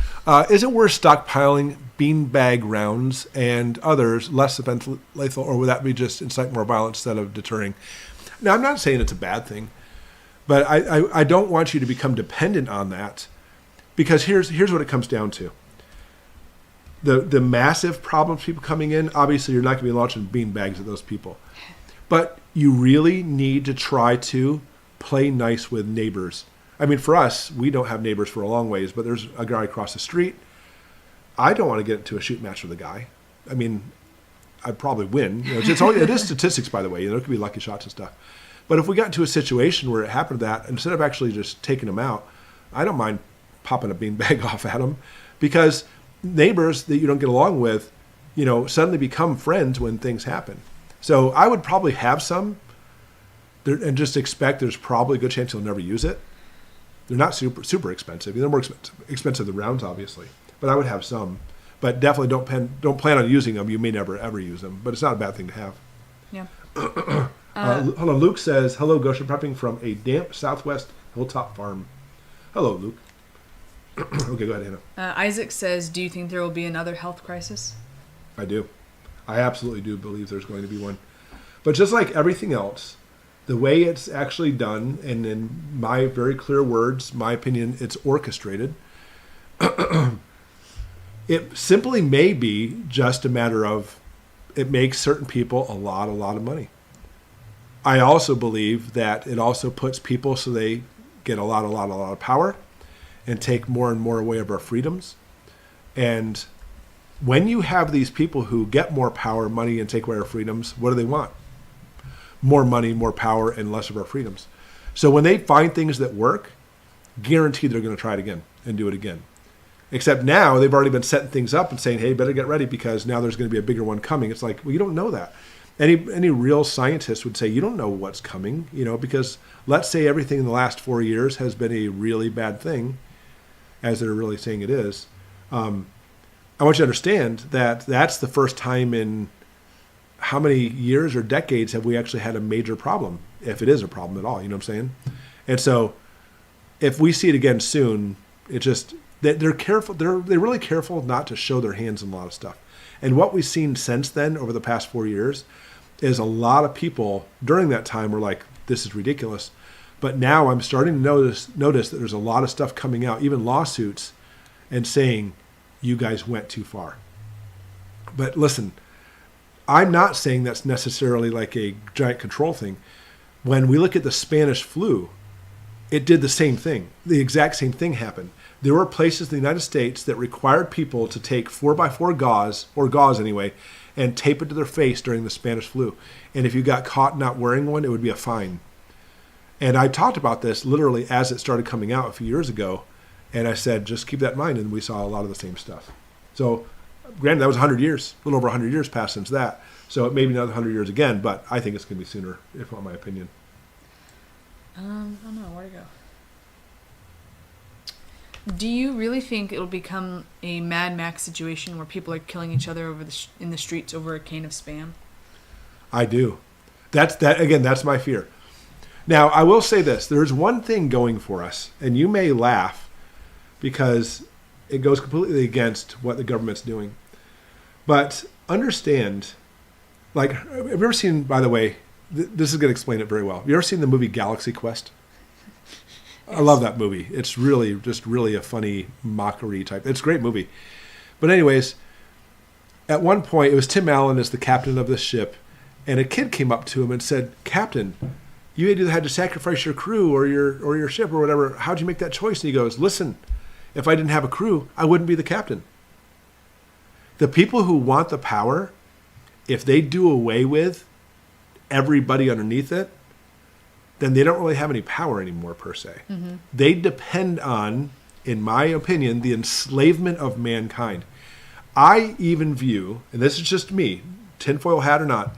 Is it worth stockpiling beanbag rounds and others less lethal, or would that be just incite more violence instead of deterring? Now, I'm not saying it's a bad thing, but I don't want you to become dependent on that, because here's what it comes down to. The massive problems, people coming in, obviously you're not going to be launching beanbags at those people. But you really need to try to play nice with neighbors. I mean, for us, we don't have neighbors for a long ways, but there's a guy across the street. I don't want to get into a shoot match with a guy. I mean, I'd probably win. It is statistics, by the way. There could be lucky shots and stuff. But if we got into a situation where it happened that, instead of actually just taking them out, I don't mind popping a beanbag off at them, because neighbors that you don't get along with, suddenly become friends when things happen. So I would probably have some there, and just expect there's probably a good chance you'll never use it. They're not super expensive. They're more expensive than rounds, obviously. But I would have some. But definitely don't plan on using them. You may never, ever use them. But it's not a bad thing to have. Yeah. Hold on. Luke says, hello, Goshen, prepping from a damp southwest hilltop farm. Hello, Luke. Okay, go ahead, Hannah. Isaac says, do you think there will be another health crisis? I do. I absolutely do believe there's going to be one. But just like everything else, the way it's actually done, and in my very clear words, my opinion, it's orchestrated. It simply may be just a matter of it makes certain people a lot of money. I also believe that it also puts people so they get a lot of power and take more and more away of our freedoms. And when you have these people who get more power, money, and take away our freedoms, what do they want? More money, more power, and less of our freedoms. So when they find things that work, guaranteed they're going to try it again and do it again. Except now they've already been setting things up and saying, hey, better get ready because now there's going to be a bigger one coming. It's like, well, you don't know that. Any real scientist would say you don't know what's coming, because let's say everything in the last 4 years has been a really bad thing, as they're really saying it is. I want you to understand that that's the first time in how many years or decades have we actually had a major problem, if it is a problem at all, you know what I'm saying? And so if we see it again soon, it just, they're careful, they're really careful not to show their hands in a lot of stuff. And what we've seen since then over the past 4 years is a lot of people during that time were like, this is ridiculous. But now I'm starting to notice that there's a lot of stuff coming out, even lawsuits, and saying, you guys went too far. But listen, I'm not saying that's necessarily like a giant control thing. When we look at the Spanish flu, it did the same thing. The exact same thing happened. There were places in the United States that required people to take 4x4 gauze, or gauze anyway, and tape it to their face during the Spanish flu. And if you got caught not wearing one, it would be a fine. And I talked about this literally as it started coming out a few years ago. And I said, just keep that in mind. And we saw a lot of the same stuff. So granted, that was 100 years, a little over 100 years passed since that. So it may be another 100 years again, but I think it's going to be sooner, if not my opinion. I don't know where to go. Do you really think it'll become a Mad Max situation where people are killing each other in the streets over a can of Spam? I do. That's my fear. Now, I will say this. There's one thing going for us, and you may laugh because it goes completely against what the government's doing. But understand, like, have you ever seen, by the way, this is going to explain it very well. Have you ever seen the movie Galaxy Quest? Yes. I love that movie. It's really a funny mockery type. It's a great movie. But anyways, at one point, it was Tim Allen as the captain of this ship, and a kid came up to him and said, Captain, you either had to sacrifice your crew or your ship or whatever. How'd you make that choice? And he goes, listen, if I didn't have a crew, I wouldn't be the captain. The people who want the power, if they do away with everybody underneath it, then they don't really have any power anymore, per se. Mm-hmm. They depend on, in my opinion, the enslavement of mankind. I even view, and this is just me, tinfoil hat or not,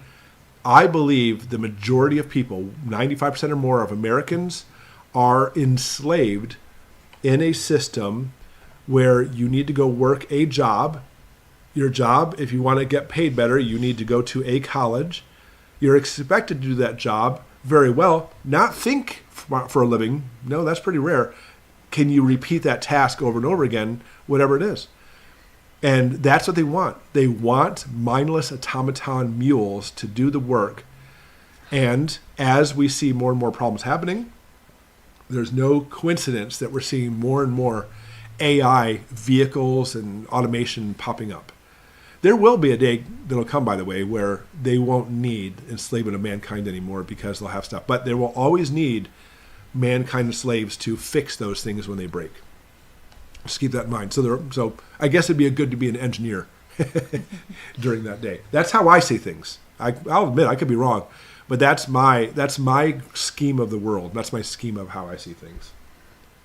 I believe the majority of people, 95% or more of Americans, are enslaved in a system where you need to go work a job. Your job, if you want to get paid better, you need to go to a college. You're expected to do that job very well, not think for a living. No, that's pretty rare. Can you repeat that task over and over again, whatever it is? And that's what they want. They want mindless automaton mules to do the work. And as we see more and more problems happening, there's no coincidence that we're seeing more and more AI vehicles and automation popping up. There will be a day that'll come, by the way, where they won't need enslavement of mankind anymore because they'll have stuff. But they will always need mankind and slaves to fix those things when they break. Just keep that in mind. So I guess it'd be good to be an engineer during that day. That's how I see things. I'll admit I could be wrong, but that's my scheme of the world. That's my scheme of how I see things.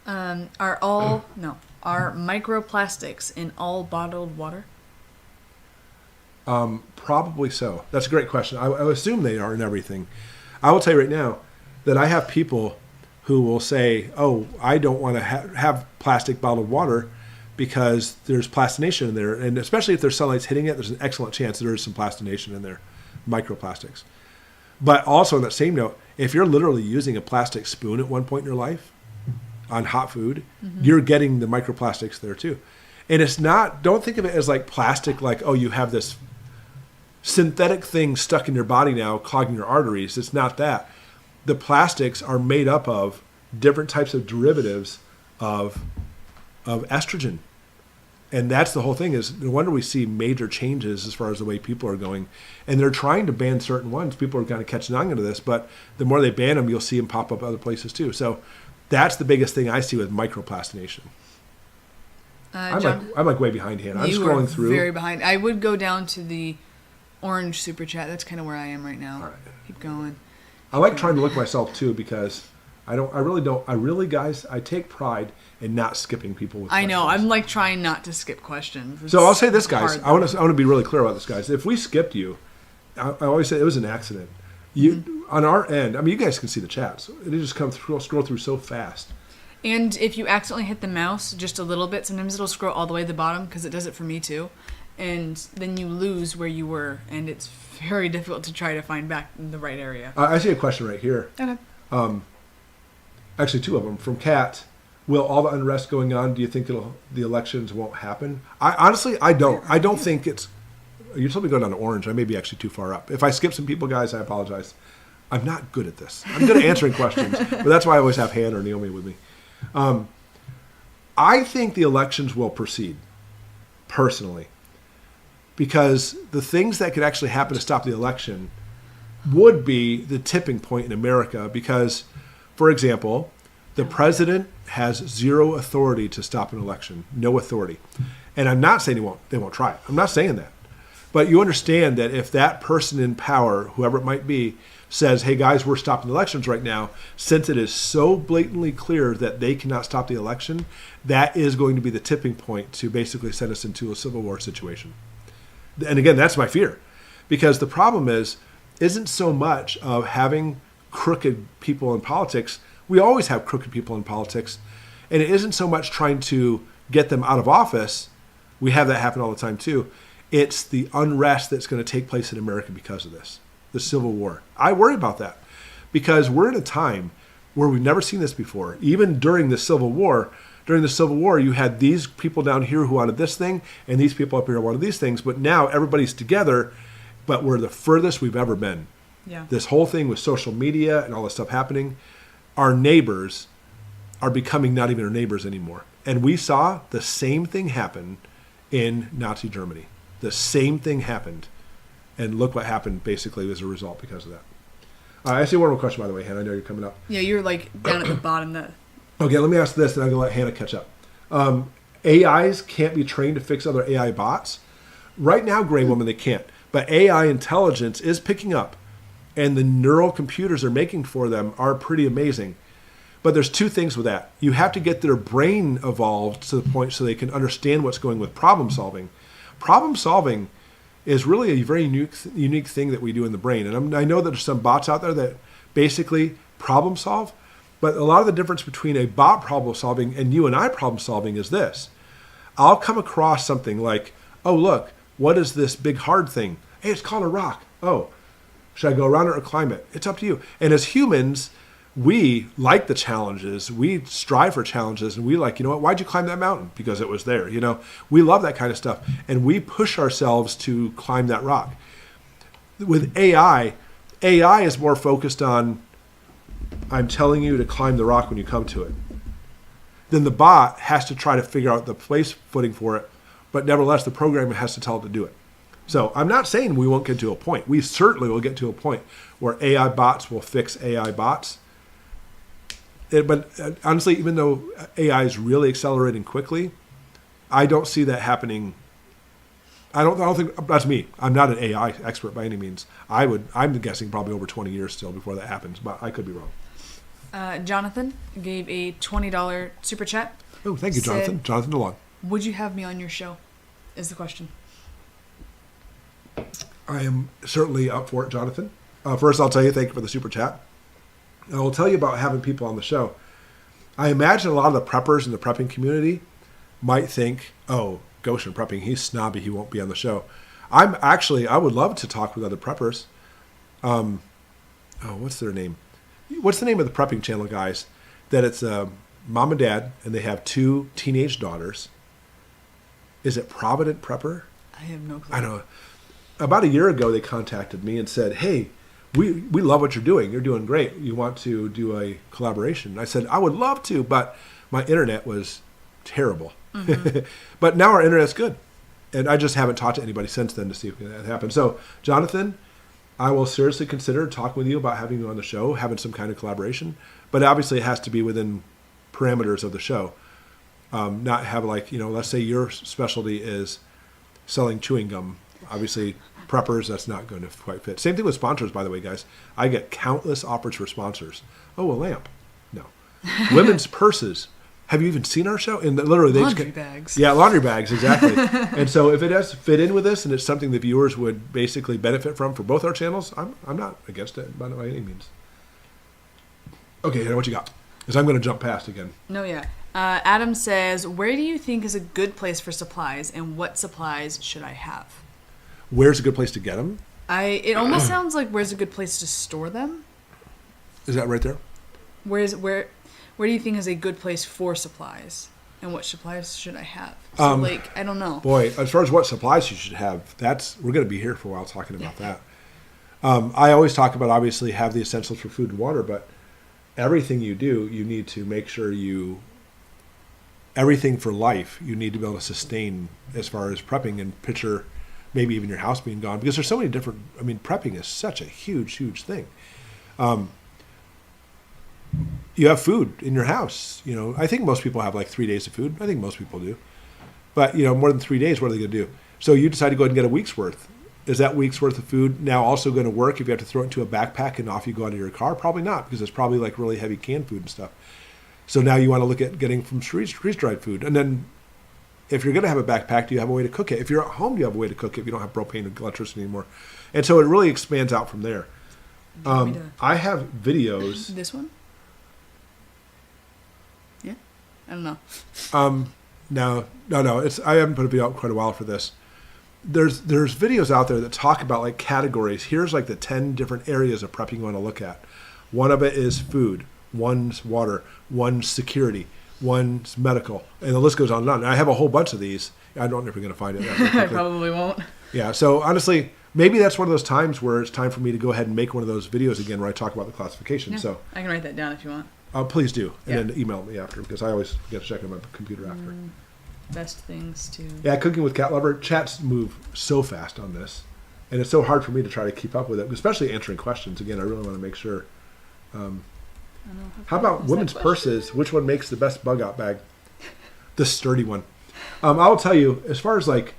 Are microplastics in all bottled water? Probably so. That's a great question. I assume they are in everything. I will tell you right now that I have people who will say, oh, I don't want to have plastic bottled water because there's plastination in there. And especially if there's sunlight's hitting it, there's an excellent chance there is some plastination in there, microplastics. But also on that same note, if you're literally using a plastic spoon at one point in your life on hot food, you're getting the microplastics there too. And it's not, don't think of it as like plastic, like, oh, you have this synthetic thing stuck in your body now clogging your arteries. It's not that. The plastics are made up of different types of derivatives of estrogen. And that's the whole thing is no wonder we see major changes as far as the way people are going. And they're trying to ban certain ones. People are kind of catching on to this, but the more they ban them, you'll see them pop up other places too. So that's the biggest thing I see with microplastination. John, I'm like way behind hand. I'm you scrolling are through. Very behind. I would go down to the orange super chat. That's kind of where I am right now. All right. Keep going. I like trying to look myself too because I really, guys, I take pride in not skipping people with questions. I know. I'm like trying not to skip questions. It's so I'll say this, guys. hard, I want to be really clear about this, guys. If we skipped you, I always say it was an accident. On our end, I mean, you guys can see the chats. It just scroll through so fast. And if you accidentally hit the mouse just a little bit, sometimes it'll scroll all the way to the bottom because it does it for me too. And then you lose where you were, and it's very difficult to try to find back in the right area. I see a question right here. Okay. Actually, two of them. From Kat, will all the unrest going on, do you think the elections won't happen? Honestly, I don't. I don't think it's... You told me to go down to orange. I may be actually too far up. If I skip some people, guys, I apologize. I'm not good at this. I'm good at answering questions, but that's why I always have Hannah or Naomi with me. I think the elections will proceed, personally, because the things that could actually happen to stop the election would be the tipping point in America because, for example, the president has zero authority to stop an election, no authority. And I'm not saying they won't try it. I'm not saying that. But you understand that if that person in power, whoever it might be, says, hey guys, we're stopping elections right now, since it is so blatantly clear that they cannot stop the election, that is going to be the tipping point to basically send us into a civil war situation. And again, that's my fear. Because the problem isn't so much of having crooked people in politics. We always have crooked people in politics. And it isn't so much trying to get them out of office. We have that happen all the time too. It's the unrest that's going to take place in America because of this, the Civil War. I worry about that because we're in a time where we've never seen this before. Even during the Civil War, you had these people down here who wanted this thing and these people up here who wanted these things. But now everybody's together, but we're the furthest we've ever been. Yeah. This whole thing with social media and all this stuff happening, our neighbors are becoming not even our neighbors anymore. And we saw the same thing happen in Nazi Germany. The same thing happened. And look what happened basically as a result because of that. I see one more question, by the way, Hannah. I know you're coming up. Yeah, you're like down at the bottom there. Okay, let me ask this, and I'm going to let Hannah catch up. AIs can't be trained to fix other AI bots. Right now, Gray Woman, they can't. But AI intelligence is picking up, and the neural computers they're making for them are pretty amazing. But there's two things with that. You have to get their brain evolved to the point so they can understand what's going with problem solving. Problem solving is really a very unique thing that we do in the brain. And I know that there's some bots out there that basically problem solve, but a lot of the difference between a bot problem solving and you and I problem solving is this. I'll come across something like, oh, look, what is this big hard thing? Hey, it's called a rock. Oh, should I go around it or climb it? It's up to you. And as humans, we like the challenges. We strive for challenges. And we like, you know what, why'd you climb that mountain? Because it was there. You know, we love that kind of stuff. And we push ourselves to climb that rock. With AI is more focused on, I'm telling you to climb the rock when you come to it. Then the bot has to try to figure out the place footing for it. But nevertheless, the programmer has to tell it to do it. So I'm not saying we won't get to a point. We certainly will get to a point where AI bots will fix AI bots. But honestly, even though AI is really accelerating quickly, I don't see that happening. I don't think that's me. I'm not an AI expert by any means. I'm guessing probably over 20 years still before that happens, but I could be wrong. Jonathan gave a $20 super chat. Oh, thank you, Jonathan. Jonathan DeLong. Would you have me on your show? Is the question. I am certainly up for it, Jonathan. First, I'll tell you thank you for the super chat. And I will tell you about having people on the show. I imagine a lot of the preppers in the prepping community might think, oh, Goshen prepping, he's snobby, he won't be on the show. I would love to talk with other preppers. What's their name? What's the name of the prepping channel, guys? That it's mom and dad, and they have 2 teenage daughters. Is it Provident Prepper? I have no clue. I know. About a year ago, they contacted me and said, hey, we love what you're doing. You're doing great. You want to do a collaboration? And I said, I would love to, but my internet was terrible. Mm-hmm. But now our internet's good. And I just haven't talked to anybody since then to see if that happened. So, Jonathan, I will seriously consider talking with you about having you on the show, having some kind of collaboration. But obviously it has to be within parameters of the show. Not have let's say your specialty is selling chewing gum. Obviously, preppers, that's not going to quite fit. Same thing with sponsors, by the way, guys. I get countless offers for sponsors. Oh, a lamp. No. Women's purses. Have you even seen our show? And literally, laundry bags. Yeah, laundry bags, exactly. And so if it has to fit in with this and it's something the viewers would basically benefit from for both our channels, I'm not against it by any means. Okay, what you got? Because I'm going to jump past again. No, yeah. Adam says, where do you think is a good place for supplies and what supplies should I have? Where's a good place to get them? It almost sounds like where's a good place to store them? Is that right there? Where do you think is a good place for supplies? And what supplies should I have? So I don't know. Boy, as far as what supplies you should have, we're going to be here for a while talking about that. I always talk about obviously have the essentials for food and water, but everything you do, you need to make sure everything for life, you need to be able to sustain as far as prepping and picture maybe even your house being gone, because there's so many different, prepping is such a huge, huge thing. You have food in your house. I think most people have like 3 days of food. I think most people do. But, more than 3 days, what are they going to do? So you decide to go ahead and get a week's worth. Is that week's worth of food now also going to work if you have to throw it into a backpack and off you go into your car? Probably not, because it's probably like really heavy canned food and stuff. So now you want to look at getting from freeze-dried food. And then if you're going to have a backpack, do you have a way to cook it? If you're at home, do you have a way to cook it if you don't have propane and electricity anymore? And so it really expands out from there. I have videos. This one? Yeah? I don't know. No. I haven't put a video out quite a while for this. There's videos out there that talk about like categories. Here's like the 10 different areas of prep you want to look at. One of it is food, one's water, one's security, one's medical, and the list goes on and on. And I have a whole bunch of these. I don't know if you're going to find it. I probably won't. Yeah, so honestly, maybe that's one of those times where it's time for me to go ahead and make one of those videos again where I talk about the classification. Yeah, So I can write that down if you want. Please do, and Yeah. then email me after, because I always forget to check on my computer after. Best things to... Yeah, Cooking with Cat Lover, chats move so fast on this, and it's so hard for me to try to keep up with it, especially answering questions. Again, I really want to make sure. How about women's purses? Which one makes the best bug out bag? The sturdy one. I'll tell you, as far as like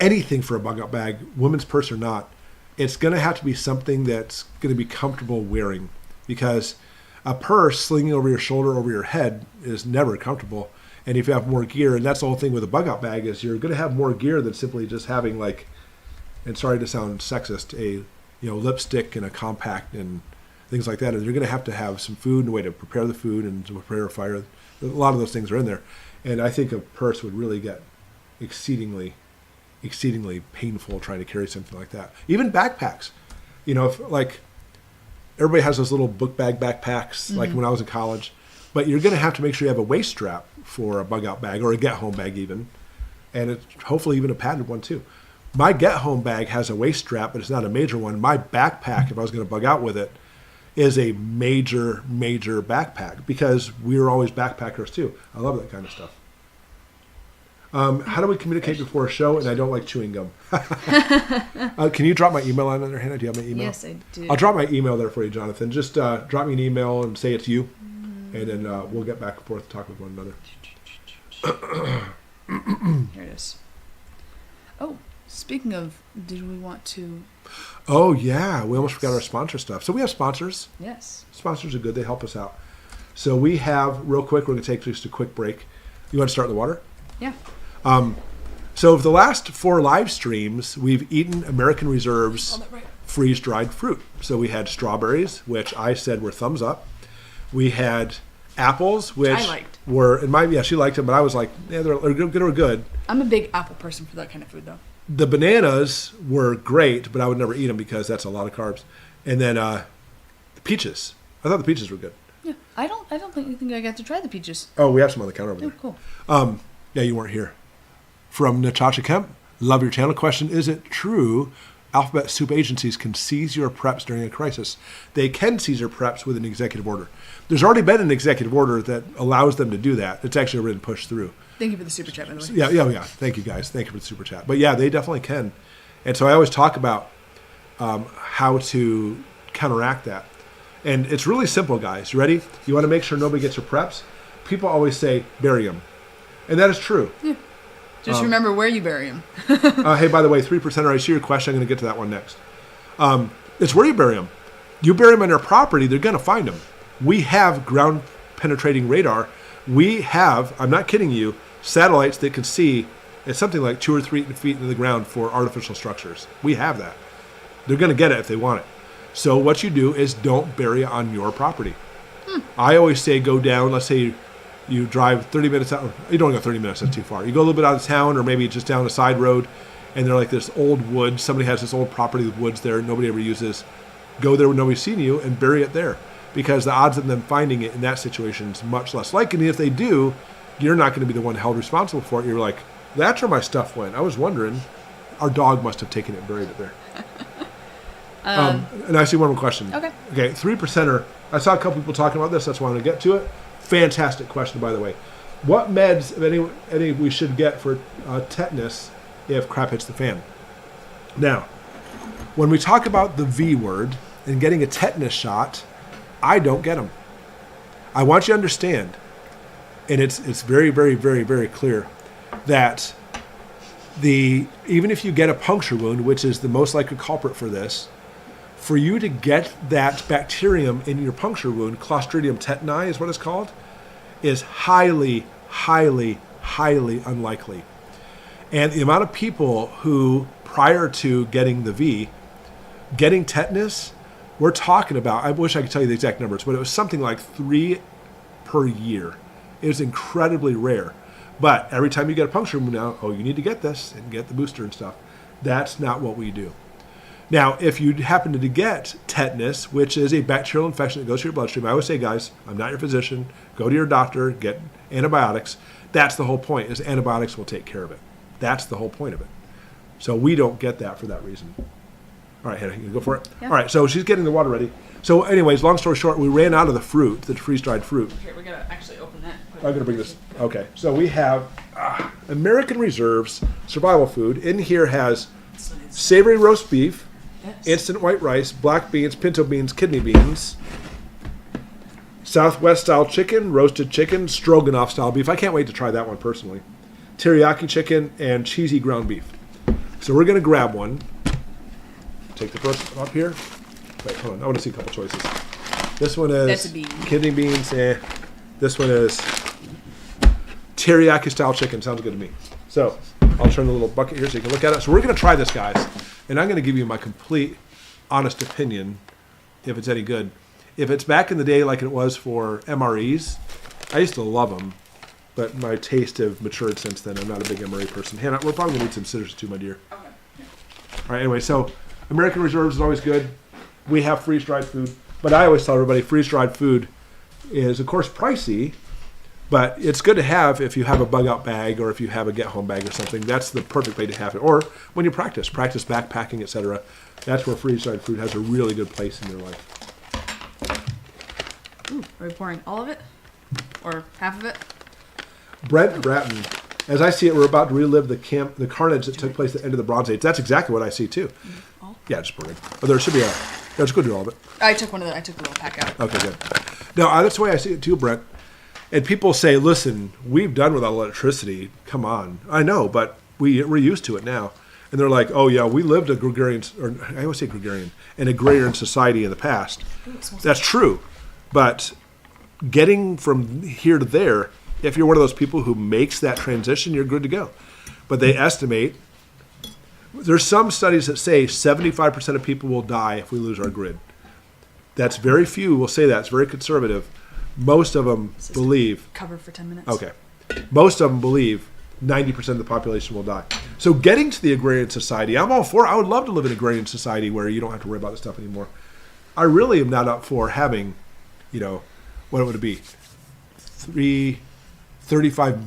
anything for a bug out bag, women's purse or not, it's going to have to be something that's going to be comfortable wearing, because a purse slinging over your shoulder, over your head is never comfortable. And if you have more gear, and that's the whole thing with a bug out bag, is you're going to have more gear than simply just having like, and sorry to sound sexist, a lipstick and a compact and things like that. And you're going to have some food and a way to prepare the food and to prepare a fire. A lot of those things are in there. And I think a purse would really get exceedingly painful trying to carry something like that. Even backpacks, if like everybody has those little book bag backpacks, like when I was in college, but you're going to have to make sure you have a waist strap for a bug out bag, or a get home bag even, and it's hopefully even a padded one too. My get home bag has a waist strap, but it's not a major one. My backpack, if I was going to bug out with it, is a major backpack, because we were always backpackers too. I love that kind of stuff. How do we communicate before a show? And I don't like chewing gum. Can you drop my email on there, Hannah? Do you have my email? Yes, I do. I'll drop my email there for you, Jonathan. Just drop me an email and say it's you, and then we'll get back and forth and talk with one another. Here it is. Oh, speaking of, did we want to... Oh, yeah. We almost forgot our sponsor stuff. So we have sponsors. Yes. Sponsors are good. They help us out. So we have, real quick, we're going to take just a quick break. You want to start in the water? Yeah. So for the last 4 live streams, we've eaten American Reserve's freeze-dried fruit. So we had strawberries, which I said were thumbs up. We had apples, which I liked. She liked them, but I was like, yeah, they're good. I'm a big apple person for that kind of food, though. The bananas were great, but I would never eat them because that's a lot of carbs. And then the peaches. I thought the peaches were good. Yeah. I don't think I got to try the peaches. Oh, we have some on the counter over there. Oh, cool. Yeah, you weren't here. From Natasha Kemp, love your channel. Question, is it true alphabet soup agencies can seize your preps during a crisis? They can seize your preps with an executive order. There's already been an executive order that allows them to do that. It's actually already been pushed through. Thank you for the super chat, by the way. Yeah. Thank you, guys. Thank you for the super chat. But yeah, they definitely can. And so I always talk about how to counteract that. And it's really simple, guys. You ready? You want to make sure nobody gets your preps? People always say, bury them. And that is true. Yeah. Just remember where you bury them. Hey, by the way, 3%er, I see your question. I'm going to get to that one next. It's where you bury them. You bury them on their property, they're going to find them. We have ground penetrating radar. We have, I'm not kidding you, satellites that can see at something like 2 or 3 feet into the ground for artificial structures. We have that. They're going to get it if they want it. So what you do is don't bury it on your property. I always say go down, let's say you drive 30 minutes out. You don't go 30 minutes, that's too far. You go a little bit out of town, or maybe just down a side road, and they're like this old woods. Somebody has this old property with woods there nobody ever uses. Go there when nobody's seen you and bury it there, because the odds of them finding it in that situation is much less likely. And if they do, you're not going to be the one held responsible for it. You're like, that's where my stuff went. I was wondering. Our dog must have taken it and buried it there. And I see one more question. Okay. Okay, 3%er. I saw a couple people talking about this. That's why I want to get to it. Fantastic question, by the way. What meds, if any we should get for tetanus if crap hits the fan? Now, when we talk about the V word and getting a tetanus shot, I don't get them. I want you to understand, and it's very, very, very, very clear that even if you get a puncture wound, which is the most likely culprit for this, for you to get that bacterium in your puncture wound, Clostridium tetani is what it's called, is highly, highly, highly unlikely. And the amount of people who, prior to getting the V, getting tetanus, we're talking about, I wish I could tell you the exact numbers, but it was something like 3 per year. It was incredibly rare. But every time you get a puncture wound now, oh, you need to get this and get the booster and stuff. That's not what we do. Now, if you happen to get tetanus, which is a bacterial infection that goes through your bloodstream, I always say, guys, I'm not your physician. Go to your doctor, get antibiotics. That's the whole point, is antibiotics will take care of it. That's the whole point of it. So we don't get that for that reason. All right, Hannah, you go for it? Yeah. All right, so she's getting the water ready. So anyways, long story short, we ran out of the fruit, the freeze-dried fruit. Here, we gotta actually open that. I'm going to bring this. Okay, so we have American Reserves survival food. In here has savory roast beef, Yes. instant white rice, black beans, pinto beans, kidney beans, Southwest style chicken, roasted chicken, stroganoff style beef. I can't wait to try that one personally. Teriyaki chicken and cheesy ground beef. So we're going to grab one. Take the first one up here. Wait, hold on. I want to see a couple choices. This one is That's a bean. kidney beans. This one is teriyaki style chicken. Sounds good to me. So I'll turn the little bucket here so you can look at it. So we're going to try this, guys. And I'm going to give you my complete, honest opinion, if it's any good. If it's back in the day like it was for MREs, I used to love them, but my taste have matured since then. I'm not a big MRE person. Hannah, we're probably going to need some scissors too, my dear. Okay. Yeah. All right, anyway, so American Reserves is always good. We have freeze-dried food. But I always tell everybody freeze-dried food is, of course, pricey, but it's good to have if you have a bug-out bag or if you have a get-home bag or something. That's the perfect way to have it. Or when you practice backpacking, etc. That's where freeze-dried food has a really good place in your life. Ooh, are we pouring all of it? Or half of it? Brent Bratton, as I see it, we're about to relive the carnage that took place at the end of the Bronze Age. That's exactly what I see, too. All? Yeah. Yeah, just pour it. Oh, there should be let's go do all of it. I took the little pack out. Okay, good. No, that's the way I see it, too, Brent. And people say, listen, we've done without electricity. Come on. I know, but we're used to it now. And they're like, oh, yeah, we lived a gregarian, or I always say gregarian, an agrarian society in the past. Ooh, it smells That's true. But getting from here to there, if you're one of those people who makes that transition, you're good to go. But they estimate, there's some studies that say 75% of people will die if we lose our grid. That's very few will say that. It's very conservative. Most of them believe. Cover for 10 minutes. Okay. Most of them believe 90% of the population will die. So getting to the agrarian society, I'm all for it. I would love to live in an agrarian society where you don't have to worry about this stuff anymore. I really am not up for having, what would it be? 35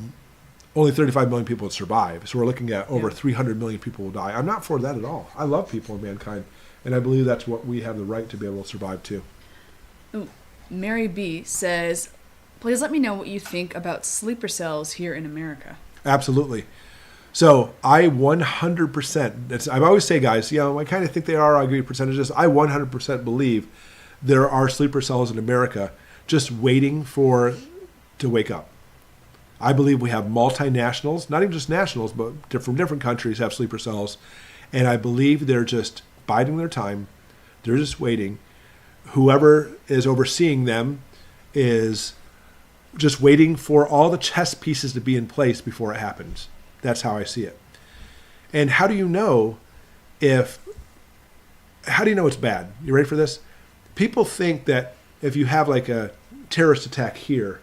million people would survive. So we're looking at over 300 million people will die. I'm not for that at all. I love people and mankind. And I believe that's what we have the right to be able to survive too. Ooh. Mary B says, please let me know what you think about sleeper cells here in America. Absolutely. So I 100%, I always say, guys, I kind of think they are, I'll give you percentages. I 100% believe there are sleeper cells in America just waiting to wake up. I believe we have multinationals, not even just nationals, but from different countries have sleeper cells. And I believe they're just biding their time. They're just waiting. Whoever is overseeing them is just waiting for all the chess pieces to be in place before it happens. That's how I see it. And how do you know it's bad? You ready for this? People think that if you have like a terrorist attack here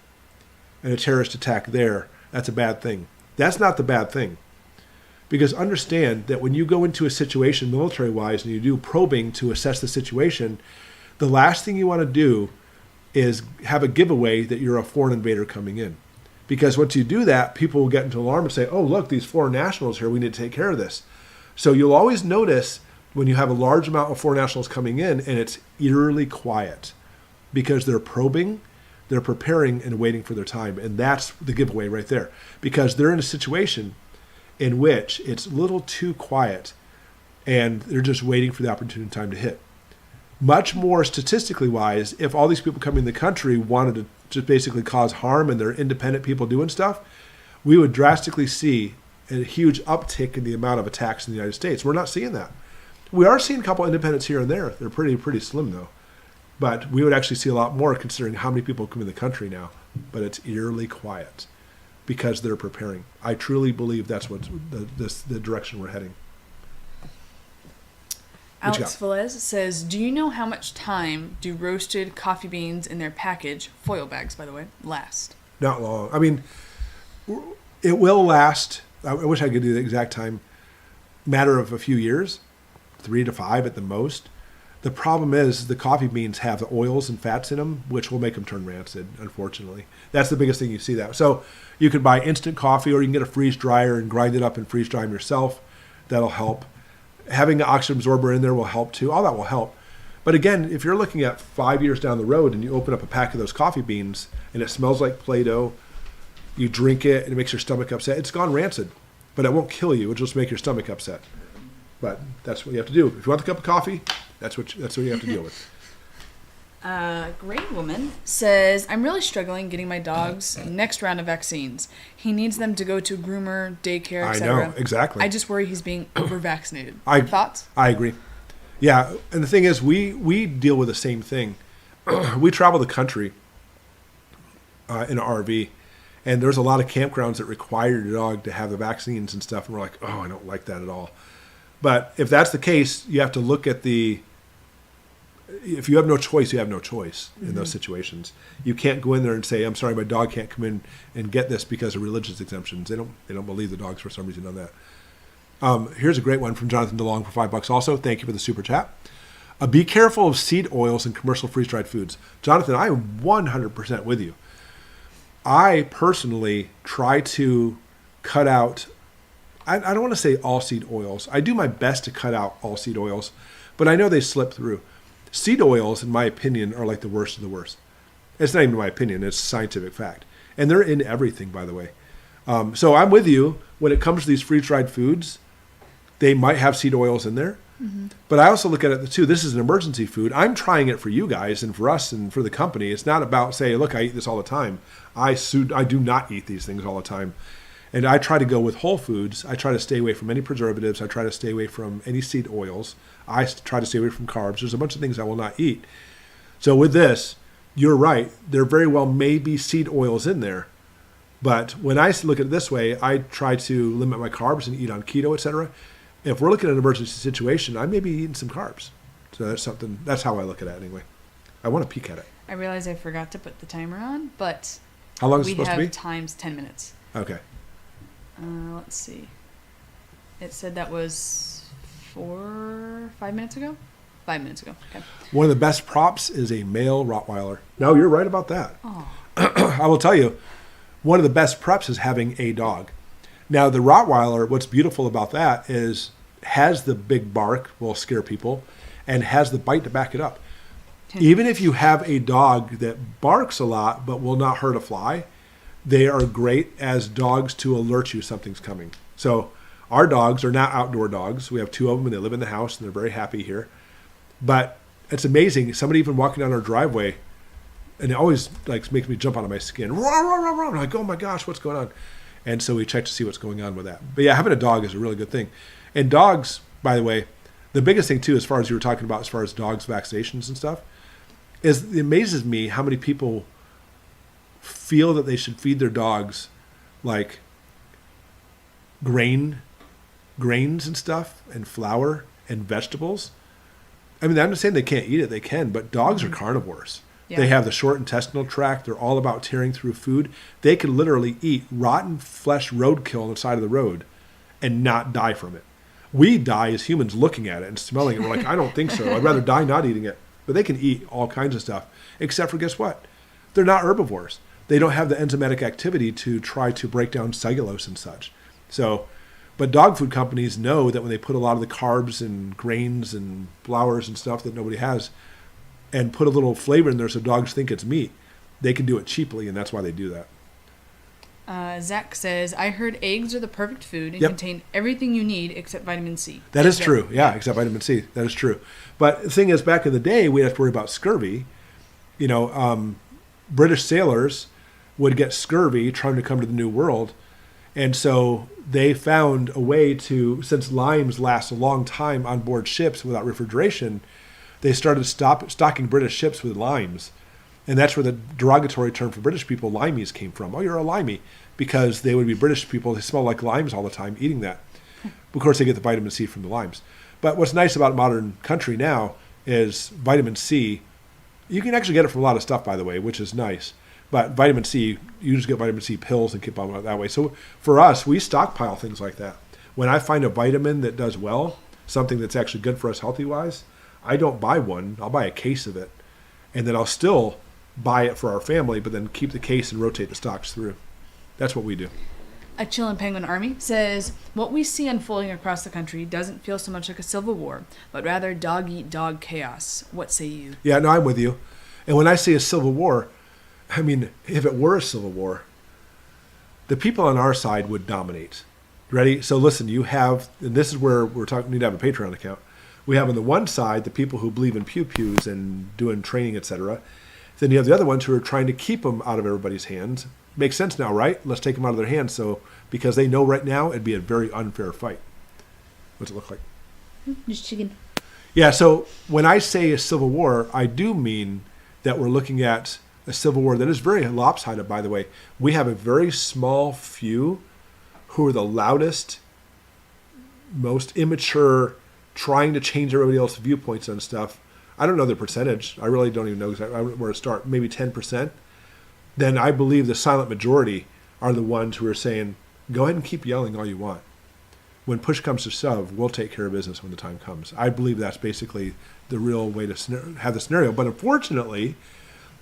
and a terrorist attack there, that's a bad thing. That's not the bad thing. Because understand that when you go into a situation military-wise and you do probing to assess the situation, the last thing you want to do is have a giveaway that you're a foreign invader coming in. Because once you do that, people will get into alarm and say, oh, look, these foreign nationals here, we need to take care of this. So you'll always notice when you have a large amount of foreign nationals coming in and it's eerily quiet because they're probing, they're preparing and waiting for their time. And that's the giveaway right there, because they're in a situation in which it's a little too quiet and they're just waiting for the opportune time to hit. Much more statistically wise, if all these people coming in the country wanted to just basically cause harm and they're independent people doing stuff, we would drastically see a huge uptick in the amount of attacks in the United States. We're not seeing that. We are seeing a couple independents here and there. They're pretty slim though. But we would actually see a lot more considering how many people come in the country now. But it's eerily quiet because they're preparing. I truly believe that's what the direction we're heading. Alex Velez says, do you know how much time do roasted coffee beans in their package, foil bags by the way, last? Not long. I mean, it will last. I wish I could do the exact time. Matter of a few years, 3 to 5 at the most. The problem is the coffee beans have the oils and fats in them, which will make them turn rancid, unfortunately. That's the biggest thing you see that. So you can buy instant coffee or you can get a freeze dryer and grind it up and freeze dry them yourself. That'll help. Having an oxygen absorber in there will help too. All that will help. But again, if you're looking at 5 years down the road and you open up a pack of those coffee beans and it smells like Play-Doh, you drink it and it makes your stomach upset, it's gone rancid. But it won't kill you. It'll just make your stomach upset. But that's what you have to do. If you want a cup of coffee, that's what you have to deal with. Great Woman says, I'm really struggling getting my dog's next round of vaccines. He needs them to go to groomer, daycare, etc. I know, exactly. I just worry he's being over-vaccinated. Thoughts? I agree. Yeah, and the thing is, we deal with the same thing. We travel the country in an RV, and there's a lot of campgrounds that require your dog to have the vaccines and stuff, and we're like, oh, I don't like that at all. But if that's the case, you have to look at if you have no choice, you have no choice in those situations. You can't go in there and say, I'm sorry, my dog can't come in and get this because of religious exemptions. They don't believe the dogs for some reason on that. Here's a great one from Jonathan DeLong for $5 also. Thank you for the super chat. Be careful of seed oils and commercial freeze-dried foods. Jonathan, I am 100% with you. I personally try to cut out, I don't want to say all seed oils. I do my best to cut out all seed oils, but I know they slip through. Seed oils, in my opinion, are like the worst of the worst. It's not even my opinion. It's scientific fact. And they're in everything, by the way. So I'm with you. When it comes to these freeze-dried foods, they might have seed oils in there. Mm-hmm. But I also look at it, too, this is an emergency food. I'm trying it for you guys and for us and for the company. It's not about saying, look, I eat this all the time. I do not eat these things all the time. And I try to go with whole foods. I try to stay away from any preservatives. I try to stay away from any seed oils. I try to stay away from carbs. There's a bunch of things I will not eat. So with this, you're right. There very well may be seed oils in there. But when I look at it this way, I try to limit my carbs and eat on keto, etc. If we're looking at an emergency situation, I may be eating some carbs. So that's how I look at it anyway. I want to peek at it. I realize I forgot to put the timer on, but how long is it supposed to be? We have times 10 minutes. Okay. Let's see. It said that was 5 minutes ago? 5 minutes ago. Okay. One of the best props is a male Rottweiler. No, you're right about that. Oh. I will tell you, one of the best preps is having a dog. Now, the Rottweiler, what's beautiful about that is has the big bark, will scare people, and has the bite to back it up. Even if you have a dog that barks a lot but will not hurt a fly, they are great as dogs to alert you something's coming. So our dogs are not outdoor dogs. We have 2 of them and they live in the house and they're very happy here. But it's amazing. Somebody even walking down our driveway, and it always makes me jump out of my skin. Rah, rah, rah, rah. I'm like, oh my gosh, what's going on? And so we check to see what's going on with that. But yeah, having a dog is a really good thing. And dogs, by the way, the biggest thing too, as far as you were talking about, as far as dogs' vaccinations and stuff, is it amazes me how many people feel that they should feed their dogs like grains and stuff and flour and vegetables. I mean, I'm not saying they can't eat it. They can, but dogs are carnivores. Yeah. They have the short intestinal tract. They're all about tearing through food. They can literally eat rotten flesh roadkill on the side of the road and not die from it. We die as humans looking at it and smelling it. We're like, I don't think so. I'd rather die not eating it. But they can eat all kinds of stuff, except for, guess what? They're not herbivores. They don't have the enzymatic activity to try to break down cellulose and such. So But dog food companies know that when they put a lot of the carbs and grains and flours and stuff that nobody has and put a little flavor in there so dogs think it's meat, they can do it cheaply, and that's why they do that. Zach says, I heard eggs are the perfect food and Yep. contain everything you need except vitamin C. That is true. Yeah, except vitamin C. That is true. But the thing is, back in the day, we had to worry about scurvy. You know, British sailors would get scurvy trying to come to the New World. And so they found a way to, since limes last a long time on board ships without refrigeration, they started stocking British ships with limes. And that's where the derogatory term for British people, limeys, came from. Oh, you're a limey. Because they would be British people, they smell like limes all the time eating that. Of course, they get the vitamin C from the limes. But what's nice about modern country now is vitamin C. You can actually get it from a lot of stuff, by the way, which is nice. But vitamin C, you just get vitamin C pills and keep on it that way. So for us, we stockpile things like that. When I find a vitamin that does well, something that's actually good for us healthy-wise, I don't buy one. I'll buy a case of it. And then I'll still buy it for our family, but then keep the case and rotate the stocks through. That's what we do. A Chillin' Penguin Army says, what we see unfolding across the country doesn't feel so much like a civil war, but rather dog-eat-dog chaos. What say you? Yeah, no, I'm with you. And when I say a civil war, I mean, if it were a civil war, the people on our side would dominate. Ready? So listen, you have, and this is where we're talking, we need to have a Patreon account. We have on the one side the people who believe in pew-pews and doing training, etc. Then you have the other ones who are trying to keep them out of everybody's hands. Makes sense now, right? Let's take them out of their hands. So, because they know right now it'd be a very unfair fight. What's it look like? Just chicken. Yeah, so when I say a civil war, I do mean that we're looking at a civil war that is very lopsided, by the way. We have a very small few who are the loudest, most immature, trying to change everybody else's viewpoints on stuff. I don't know the percentage. I really don't even know exactly where to start. Maybe 10%. Then I believe the silent majority are the ones who are saying, go ahead and keep yelling all you want. When push comes to shove, we'll take care of business when the time comes. I believe that's basically the real way to have the scenario. But unfortunately,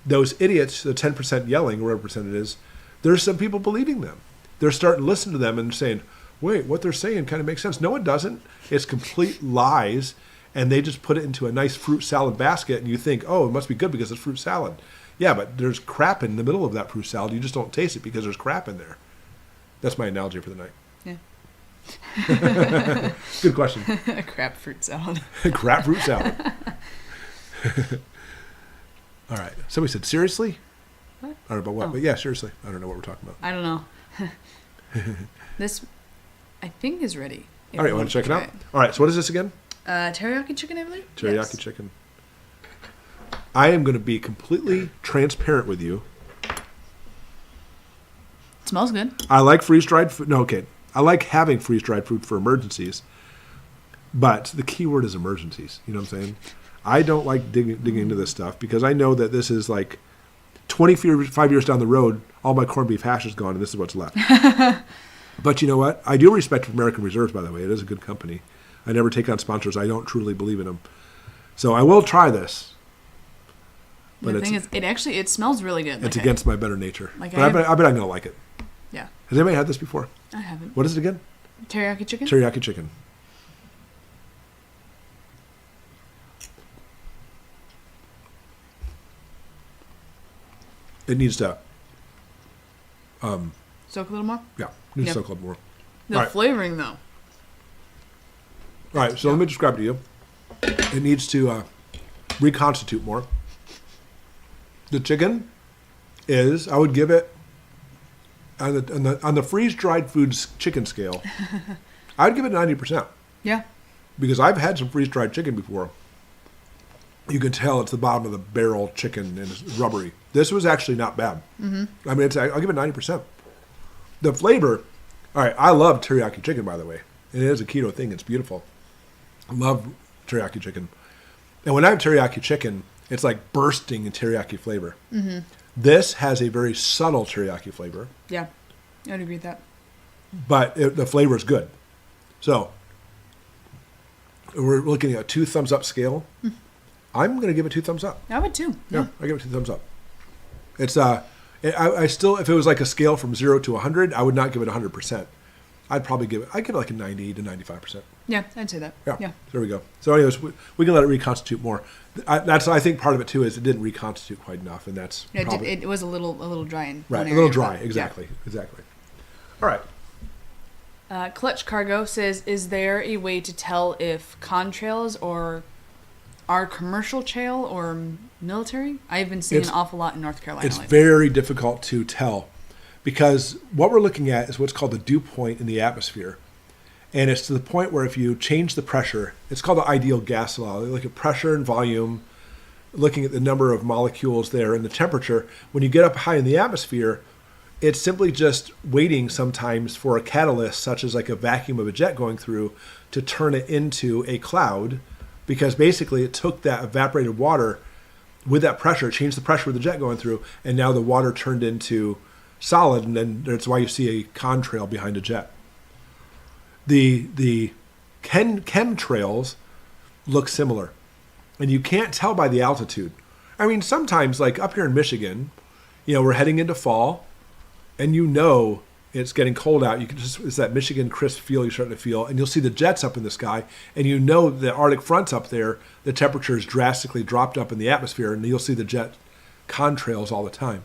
those idiots, the 10% yelling, or whatever percent it is, there's some people believing them. They're starting to listen to them and saying, wait, what they're saying kind of makes sense. No, it doesn't. It's complete lies. And they just put it into a nice fruit salad basket, and you think, oh, it must be good because it's fruit salad. Yeah, but there's crap in the middle of that fruit salad. You just don't taste it because there's crap in there. That's my analogy for the night. Yeah. Good question. A crap fruit salad. Crap fruit salad. All right. Somebody said, seriously? What? I don't know about what, Oh. but yeah, seriously. I don't know what we're talking about. I don't know. This, I think, is ready. All right, you want to check it out? All right, so what is this again? Teriyaki chicken, I believe? Teriyaki Yes. chicken. I am going to be completely transparent with you. It smells good. I like freeze-dried food. No, okay. I like having freeze-dried food for emergencies. But the key word is emergencies. You know what I'm saying? I don't like digging into this stuff because I know that this is like 25 years down the road, all my corned beef hash is gone and this is what's left. But you know what? I do respect American Reserves, by the way. It is a good company. I never take on sponsors. I don't truly believe in them. So I will try this. But The thing is, it smells really good. It's against my better nature. Like But I bet I'm going to like it. Yeah. Has anybody had this before? I haven't. What is it again? Teriyaki chicken? Teriyaki chicken. It needs to, Soak a little more? yeah, needs Yep. to soak a little more. The All right. flavoring, though. All right, so let me describe to you. It needs to reconstitute more. The chicken is, I would give it, on the freeze-dried foods chicken scale, I would give it 90%. Yeah. Because I've had some freeze-dried chicken before. You can tell it's the bottom of the barrel chicken and it's rubbery. This was actually not bad. Mm-hmm. I mean, I'll give it 90%. The flavor, all right, I love teriyaki chicken, by the way. It is a keto thing. It's beautiful. I love teriyaki chicken. And when I have teriyaki chicken, it's like bursting in teriyaki flavor. Mm-hmm. This has a very subtle teriyaki flavor. Yeah. I would agree with that. But the flavor is good. So, we're looking at a 2 thumbs up scale. I'm going to give it 2 thumbs up. I would too. Yeah, I give it 2 thumbs up. It's I still, if it was like a scale from 0 to 100, I would not give it 100%. I'd give it like a 90 to 95%. Yeah, I'd say that. Yeah. There we go. So anyways, we can let it reconstitute more. I think part of it too is it didn't reconstitute quite enough, and that's probably, it was a little dry in right. one A area, little dry, but, exactly. All right. Clutch Cargo says, is there a way to tell if contrails are commercial trail or military? I've been seeing an awful lot in North Carolina. It's very difficult to tell because what we're looking at is what's called the dew point in the atmosphere. And it's to the point where if you change the pressure, it's called the ideal gas law. They look at pressure and volume, looking at the number of molecules there and the temperature. When you get up high in the atmosphere, it's simply just waiting sometimes for a catalyst, such as like a vacuum of a jet going through, to turn it into a cloud, because basically it took that evaporated water with that pressure, changed the pressure of the jet going through, and now the water turned into solid, and then that's why you see a contrail behind a jet. The chemtrails look similar, and you can't tell by the altitude. I mean, sometimes, like up here in Michigan, we're heading into fall, and it's getting cold out. It's that Michigan crisp feel you're starting to feel, and you'll see the jets up in the sky, and the Arctic front's up there. The temperature is drastically dropped up in the atmosphere, and you'll see the jet contrails all the time.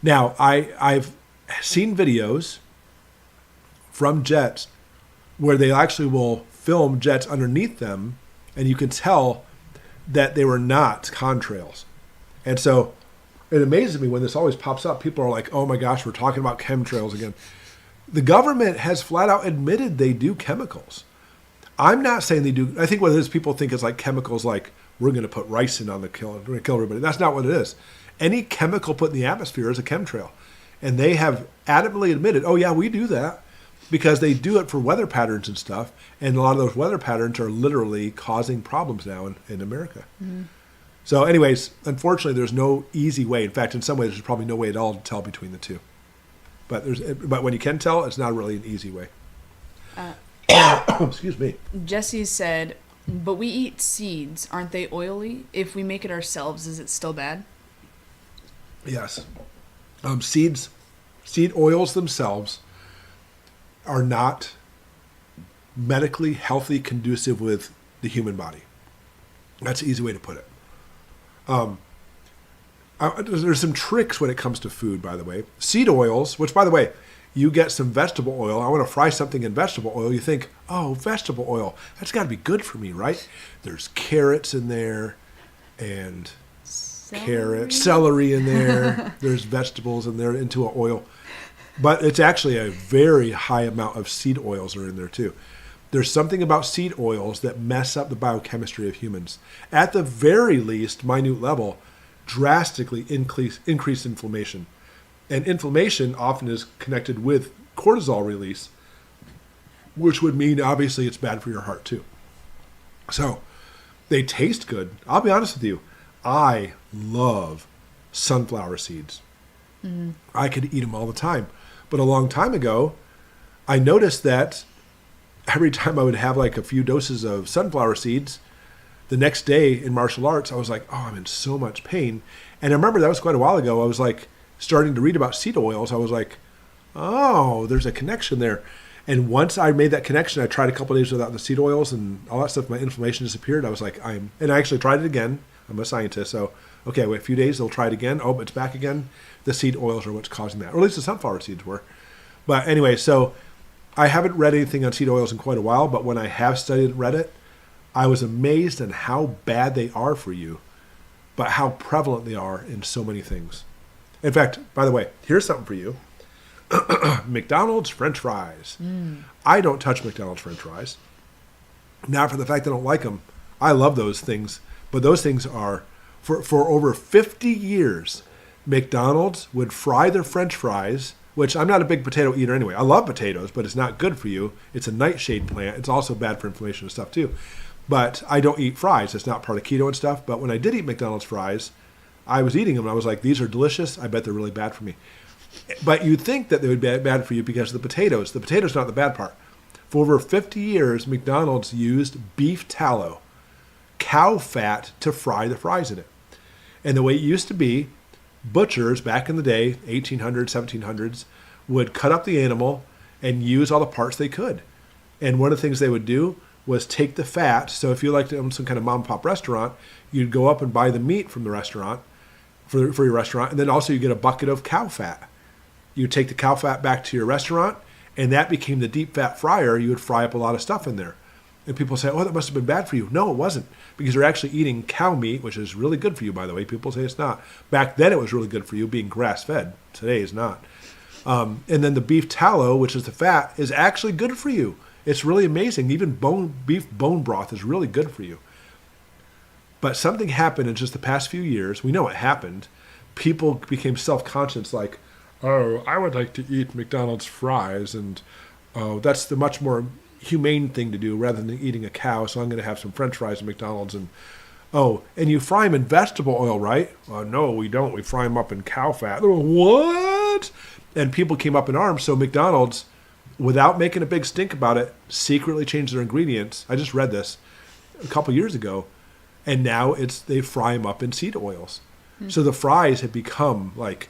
Now, I've seen videos from jets where they actually will film jets underneath them, and you can tell that they were not contrails. And so it amazes me when this always pops up. People are like, oh my gosh, we're talking about chemtrails again. The government has flat out admitted they do chemicals. I'm not saying they do. I think what it is, people think it's like chemicals like we're going to put ricin on we're going to kill everybody. That's not what it is. Any chemical put in the atmosphere is a chemtrail. And they have adamantly admitted, oh yeah, we do that, because they do it for weather patterns and stuff. And a lot of those weather patterns are literally causing problems now in America. Mm-hmm. So anyways, unfortunately, there's no easy way. In fact, in some ways, there's probably no way at all to tell between the two. But when you can tell, it's not really an easy way. Excuse me. Jesse said, but we eat seeds. Aren't they oily? If we make it ourselves, is it still bad? Yes. Seed oils themselves are not medically healthy, conducive with the human body. That's an easy way to put it. There's some tricks when it comes to food, by the way. Seed oils, which, by the way, you get some vegetable oil. I want to fry something in vegetable oil. You think, oh, vegetable oil, that's got to be good for me, right? There's carrots in there and celery in there. There's vegetables in there into an oil. But it's actually a very high amount of seed oils are in there too. There's something about seed oils that mess up the biochemistry of humans. At the very least, minute level, drastically increase inflammation. And inflammation often is connected with cortisol release, which would mean obviously it's bad for your heart too. So they taste good. I'll be honest with you. I love sunflower seeds. Mm-hmm. I could eat them all the time. But a long time ago, I noticed that every time I would have like a few doses of sunflower seeds, the next day in martial arts, I was like, oh, I'm in so much pain. And I remember that was quite a while ago. I was like starting to read about seed oils. I was like, oh, there's a connection there. And once I made that connection, I tried a couple of days without the seed oils and all that stuff. My inflammation disappeared. I was like, and I actually tried it again. I'm a scientist. So, okay, wait a few days, they'll try it again. Oh, it's back again. The seed oils are what's causing that. Or at least the sunflower seeds were. But anyway, so I haven't read anything on seed oils in quite a while, but when I have studied and read it, I was amazed at how bad they are for you, but how prevalent they are in so many things. In fact, by the way, here's something for you. McDonald's French fries. I don't touch McDonald's French fries. Not for the fact I don't like them. I love those things, but those things are, for over 50 years, McDonald's would fry their French fries, which I'm not a big potato eater anyway. I love potatoes, but it's not good for you. It's a nightshade plant. It's also bad for inflammation and stuff too. But I don't eat fries. It's not part of keto and stuff. But when I did eat McDonald's fries, I was eating them and I was like, these are delicious. I bet they're really bad for me. But you'd think that they would be bad for you because of the potatoes. The potatoes are not the bad part. For over 50 years, McDonald's used beef tallow, cow fat, to fry the fries in it. And the way it used to be, butchers back in the day, 1800s, 1700s, would cut up the animal and use all the parts they could. And one of the things they would do was take the fat. So if you like to own some kind of mom and pop restaurant, you'd go up and buy the meat from the restaurant for your restaurant, and then also you get a bucket of cow fat. You would take the cow fat back to your restaurant, and that became the deep fat fryer. You would fry up a lot of stuff in there. And people say, oh, that must have been bad for you. No, it wasn't, because you're actually eating cow meat, which is really good for you, by the way. People say it's not. Back then it was really good for you being grass-fed. Today it's not. And then the beef tallow, which is the fat, is actually good for you. It's really amazing. Even beef bone broth is really good for you. But something happened in just the past few years. We know it happened. People became self-conscious, like, oh, I would like to eat McDonald's fries, and oh, that's the much more humane thing to do rather than eating a cow, so I'm going to have some French fries at McDonald's. And oh, and you fry them in vegetable oil, right? No, we don't. We fry them up in cow fat. What? And people came up in arms, so McDonald's, without making a big stink about it, secretly changed their ingredients. I just read this a couple years ago, and now they fry them up in seed oils. So the fries have become like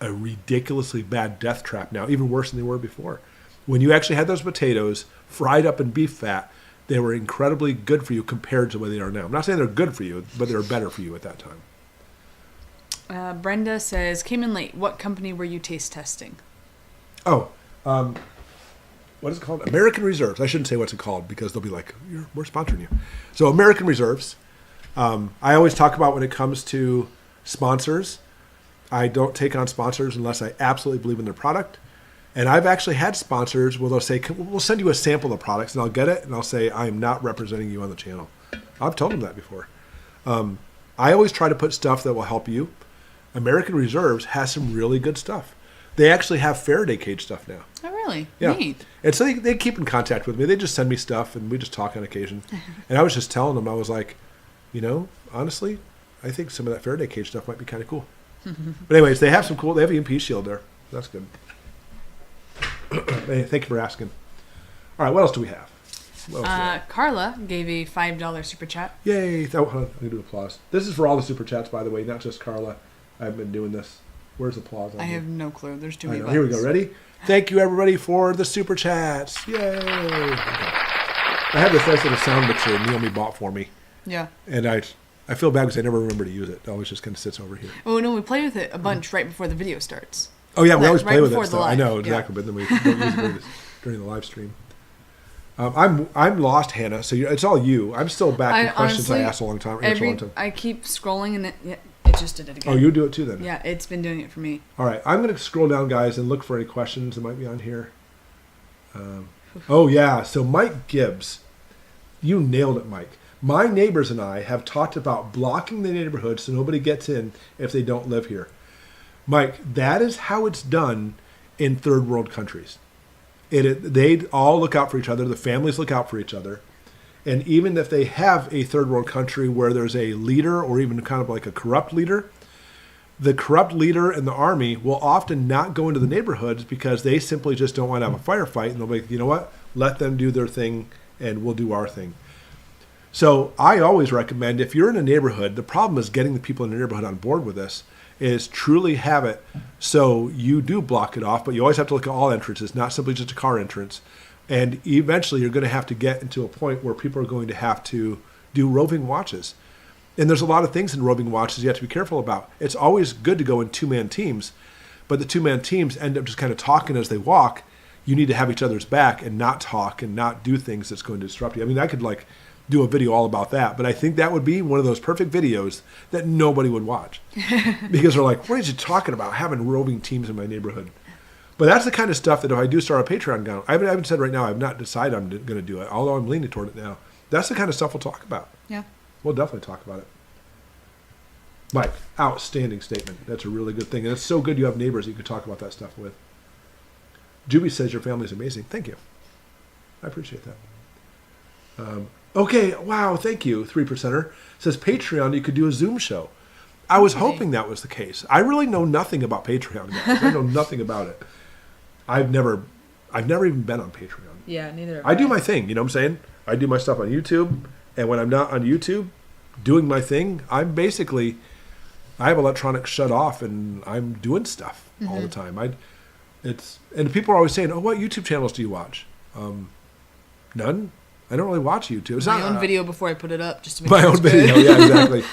a ridiculously bad death trap now, even worse than they were before. When you actually had those potatoes fried up in beef fat, they were incredibly good for you compared to what they are now. I'm not saying they're good for you, but they're better for you at that time. Brenda says, came in late. What company were you taste testing? Oh, what is it called? American Reserves. I shouldn't say what's it called because they'll be like, we're sponsoring you. So American Reserves. I always talk about when it comes to sponsors, I don't take on sponsors unless I absolutely believe in their product. And I've actually had sponsors where they'll say, we'll send you a sample of the products, and I'll get it, and I'll say, I am not representing you on the channel. I've told them that before. I always try to put stuff that will help you. American Reserves has some really good stuff. They actually have Faraday cage stuff now. Oh, really? Yeah. Neat. And so they keep in contact with me. They just send me stuff, and we just talk on occasion. And I was just telling them, I was like, honestly, I think some of that Faraday cage stuff might be kind of cool. But anyways, they have some cool, they have EMP shield there. That's good. Hey, thank you for asking. All right, what else do we have? Carla gave a $5 super chat. Yay. I'm going to do applause. This is for all the super chats, by the way, not just Carla. I've been doing this. Where's applause? I have no clue. There's too many buttons. Here we go. Ready? Thank you, everybody, for the super chats. Yay. Okay. I have this nice little sound mixer Naomi bought for me. Yeah. And I feel bad because I never remember to use it. It always just kind of sits over here. Oh, no, we play with it a bunch right before the video starts. Oh, yeah, we always play with it. So I know, exactly, but then we don't use it during the live stream. I'm lost, Hannah, so it's all you. I'm still back to questions I asked a long time. I keep scrolling, and it just did it again. Oh, you do it too, then? Yeah, it's been doing it for me. All right, I'm going to scroll down, guys, and look for any questions that might be on here. Oh, yeah, so Mike Gibbs. You nailed it, Mike. My neighbors and I have talked about blocking the neighborhood so nobody gets in if they don't live here. Mike, that is how it's done in third world countries. They all look out for each other. The families look out for each other. And even if they have a third world country where there's a leader or even kind of like a corrupt leader, the corrupt leader and the army will often not go into the neighborhoods because they simply just don't want to have a firefight. And they'll be like, you know what? Let them do their thing and we'll do our thing. So I always recommend if you're in a neighborhood, the problem is getting the people in the neighborhood on board with this, is truly have it so you do block it off, but you always have to look at all entrances, not simply just a car entrance. And eventually you're going to have to get into a point where people are going to have to do roving watches. And there's a lot of things in roving watches you have to be careful about. It's always good to go in two-man teams, but the two-man teams end up just kind of talking as they walk. You need to have each other's back and not talk and not do things that's going to disrupt you. I mean, I could do a video all about that, but I think that would be one of those perfect videos that nobody would watch because they're like, what are you talking about having roving teams in my neighborhood? But that's the kind of stuff that if I do start a Patreon account, I haven't said right now, I've not decided I'm going to do it, although I'm leaning toward it now. That's the kind of stuff we'll talk about. Yeah. We'll definitely talk about it. Mike, outstanding statement. That's a really good thing. And it's so good you have neighbors that you can talk about that stuff with. Juby says your family's amazing. Thank you. I appreciate that. Okay, wow, thank you, 3%er. Says Patreon, you could do a Zoom show. I was hoping that was the case. I really know nothing about Patreon, guys. I know nothing about it. I've never even been on Patreon. Yeah, neither. I do my thing, you know what I'm saying? I do my stuff on YouTube, and when I'm not on YouTube doing my thing, I have electronics shut off, and I'm doing stuff all the time. And people are always saying, "Oh, what YouTube channels do you watch?" None. I don't really watch YouTube. It's my not own video before I put it up, just to make my sure own it's video. good. Yeah, exactly.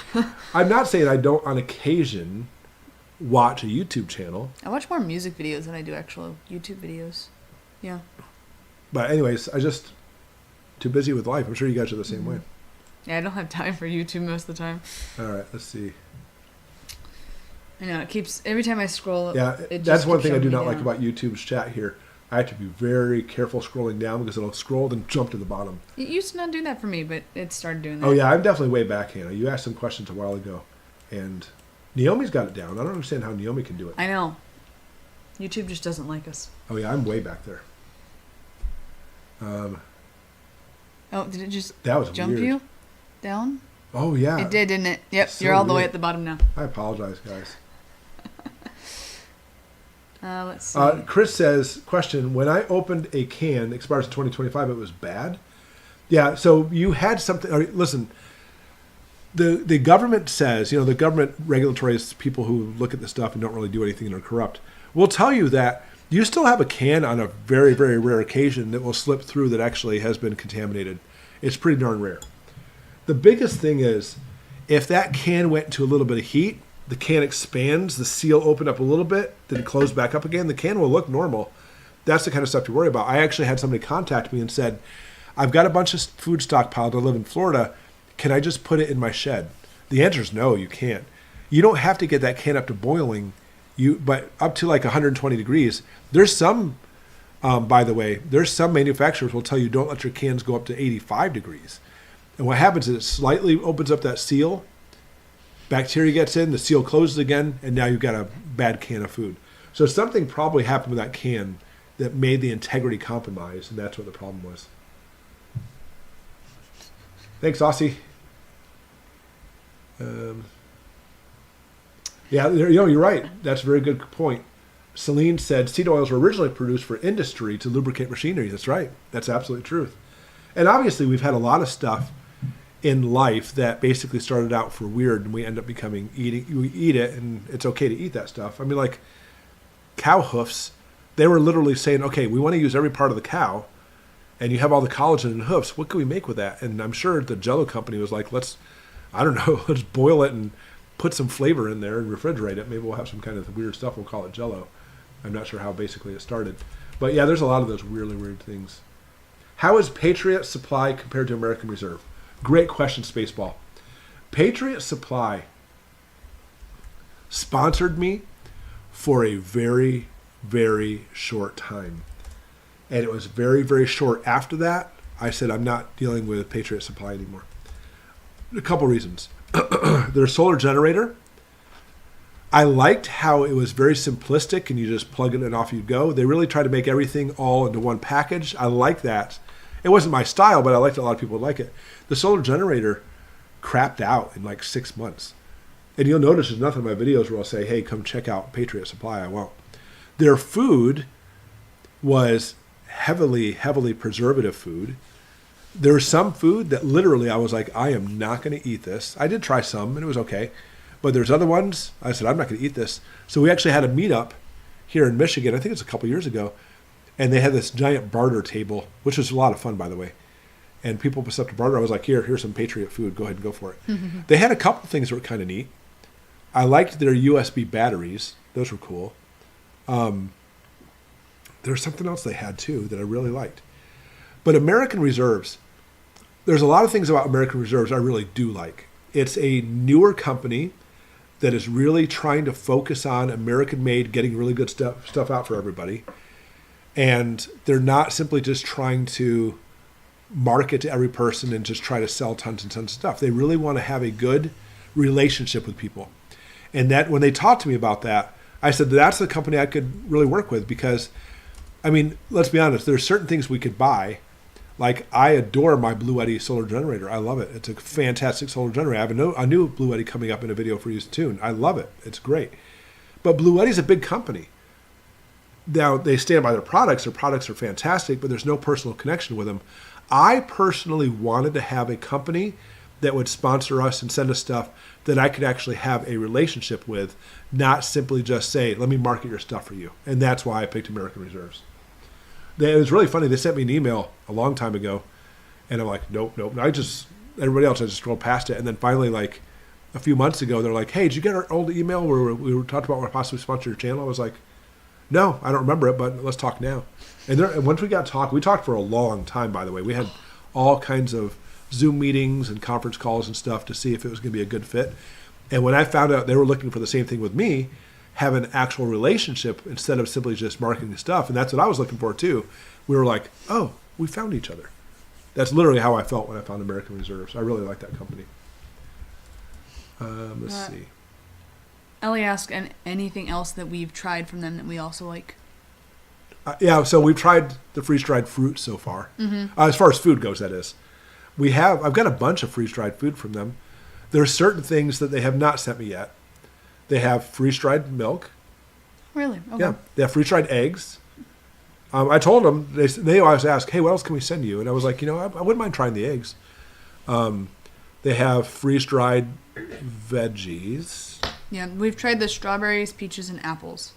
I'm not saying I don't on occasion watch a YouTube channel. I watch more music videos than I do actual YouTube videos. Yeah. But anyways, I just too busy with life. I'm sure you guys are the same way. Yeah, I don't have time for YouTube most of the time. All right, let's see. I know it keeps every time I scroll. Yeah, it that's just one keeps thing I do shoving me not like down. about YouTube's chat here. I have to be very careful scrolling down because it'll scroll and jump to the bottom. It used to not do that for me, but it started doing that. Oh yeah, I'm definitely way back, Hannah. You asked some questions a while ago, and Naomi's got it down. I don't understand how Naomi can do it. I know. YouTube just doesn't like us. Oh yeah, I'm way back there. Oh, did it just That was jump weird. you down? Oh yeah, It did, didn't it? Yep, So you're all the way weird. at the bottom now. I apologize, guys. Let's see. Chris says, question, when I opened a can, expires in 2025, it was bad? Yeah, so you had something, listen, the government says, the government regulatory people who look at this stuff and don't really do anything and are corrupt, will tell you that you still have a can on a very, very rare occasion that will slip through that actually has been contaminated. It's pretty darn rare. The biggest thing is, if that can went into a little bit of heat, the can expands, the seal opened up a little bit, then closed back up again, the can will look normal. That's the kind of stuff to worry about. I actually had somebody contact me and said, I've got a bunch of food stockpiled. I live in Florida. Can I just put it in my shed? The answer is no, you can't. You don't have to get that can up to boiling, but up to like 120 degrees. There's some, by the way, there's some manufacturers will tell you don't let your cans go up to 85 degrees. And what happens is it slightly opens up that seal, bacteria gets in, the seal closes again, and now you've got a bad can of food. So something probably happened with that can that made the integrity compromised, and that's what the problem was. Thanks, Aussie. Yeah, you're right. That's a very good point. Celine said seed oils were originally produced for industry to lubricate machinery. That's right. That's absolute truth. And obviously, we've had a lot of stuff in life that basically started out for weird, and we end up becoming we eat it, and it's okay to eat that stuff. I mean, like cow hoofs, they were literally saying, okay, we want to use every part of the cow, and you have all the collagen in hoofs. What can we make with that? And I'm sure the Jell-O company was like, let's boil it and put some flavor in there and refrigerate it. Maybe we'll have some kind of weird stuff. We'll call it Jell-O. I'm not sure how basically it started. But yeah, there's a lot of those really weird things. How is Patriot Supply compared to American Reserve? Great question, Spaceball. Patriot Supply sponsored me for a very, very short time. And it was very, very short. After that, I said, I'm not dealing with Patriot Supply anymore. A couple reasons. Their solar generator, I liked how it was very simplistic and you just plug it in and off you go. They really tried to make everything all into one package. I like that. It wasn't my style, but I liked it. A lot of people would like it. The solar generator crapped out in like 6 months. And you'll notice there's nothing in my videos where I'll say, hey, come check out Patriot Supply. I won't. Their food was heavily, heavily preservative food. There was some food that literally I was like, I am not going to eat this. I did try some, and it was okay. But there's other ones, I said, I'm not going to eat this. So we actually had a meetup here in Michigan, I think it's a couple years ago, and they had this giant barter table, which was a lot of fun, by the way. And people put up to barter. I was like, here's some Patriot food. Go ahead and go for it. Mm-hmm. They had a couple things that were kind of neat. I liked their USB batteries. Those were cool. There's something else they had, too, that I really liked. But American Reserves, there's a lot of things about American Reserves I really do like. It's a newer company that is really trying to focus on American-made, getting really good stuff out for everybody. And they're not simply just trying to market to every person and just try to sell tons and tons of stuff. They really want to have a good relationship with people. And that when they talked to me about that, I said that's the company I could really work with because, I mean, let's be honest, there's certain things we could buy. Like, I adore my Blue Eddy solar generator. I love it. It's a fantastic solar generator. I have a new Blue Eddy coming up in a video for you soon. I love it. It's great. But Blue Eddy's a big company. Now, they stand by their products. Their products are fantastic, but there's no personal connection with them. I personally wanted to have a company that would sponsor us and send us stuff that I could actually have a relationship with, not simply just say, let me market your stuff for you. And that's why I picked American Reserves. It was really funny. They sent me an email a long time ago, and I'm like, nope. Everybody else, I just scrolled past it. And then finally, like a few months ago, they're like, hey, did you get our old email where we were talking about possibly sponsor your channel? I was like, no, I don't remember it, but let's talk now. And once we talked for a long time, by the way. We had all kinds of Zoom meetings and conference calls and stuff to see if it was going to be a good fit. And when I found out they were looking for the same thing with me, have an actual relationship instead of simply just marketing stuff, and that's what I was looking for too, we were like, oh, we found each other. That's literally how I felt when I found American Reserves. I really like that company. Let's see. Ellie asked, and anything else that we've tried from them that we also like? Yeah, so we've tried the freeze-dried fruit so far. Mm-hmm. As far as food goes, that is. I've got a bunch of freeze-dried food from them. There are certain things that they have not sent me yet. They have freeze-dried milk. Really? Okay. Yeah, they have freeze-dried eggs. I told them, they always ask, hey, what else can we send you? And I was like, I wouldn't mind trying the eggs. They have freeze-dried veggies. Yeah, we've tried the strawberries, peaches, and apples.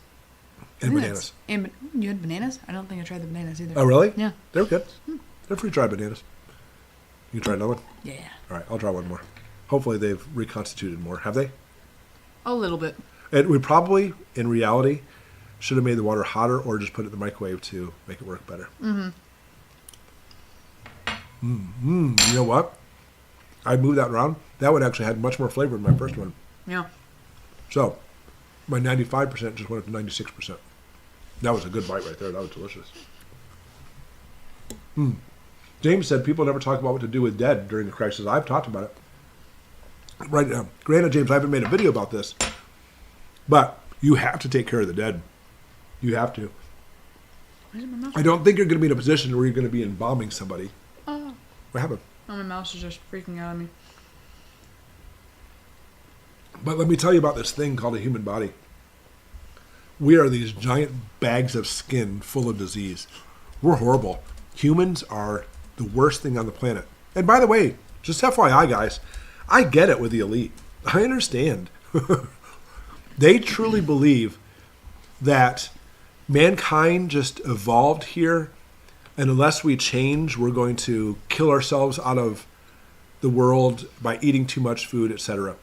And bananas. And you had bananas? I don't think I tried the bananas either. Oh, really? Yeah. They're good. They're freeze-dried bananas. You can try another one? Yeah. All right, I'll try one more. Hopefully they've reconstituted more. Have they? A little bit. And we probably, in reality, should have made the water hotter or just put it in the microwave to make it work better. You know what? I moved that around. That one actually had much more flavor than my first one. Yeah. So my 95% just went up to 96%. That was a good bite right there. That was delicious. James said people never talk about what to do with dead during the crisis. I've talked about it. Right now. Granted, James, I haven't made a video about this, but you have to take care of the dead. You have to. I don't think you're going to be in a position where you're going to be embalming somebody. Oh. What happened? Oh, my mouse is just freaking out on me. But let me tell you about this thing called a human body. We are these giant bags of skin full of disease. We're horrible. Humans are the worst thing on the planet. And by the way, just FYI, guys, I get it with the elite. I understand. They truly believe that mankind just evolved here, and unless we change, we're going to kill ourselves out of the world by eating too much food, etc.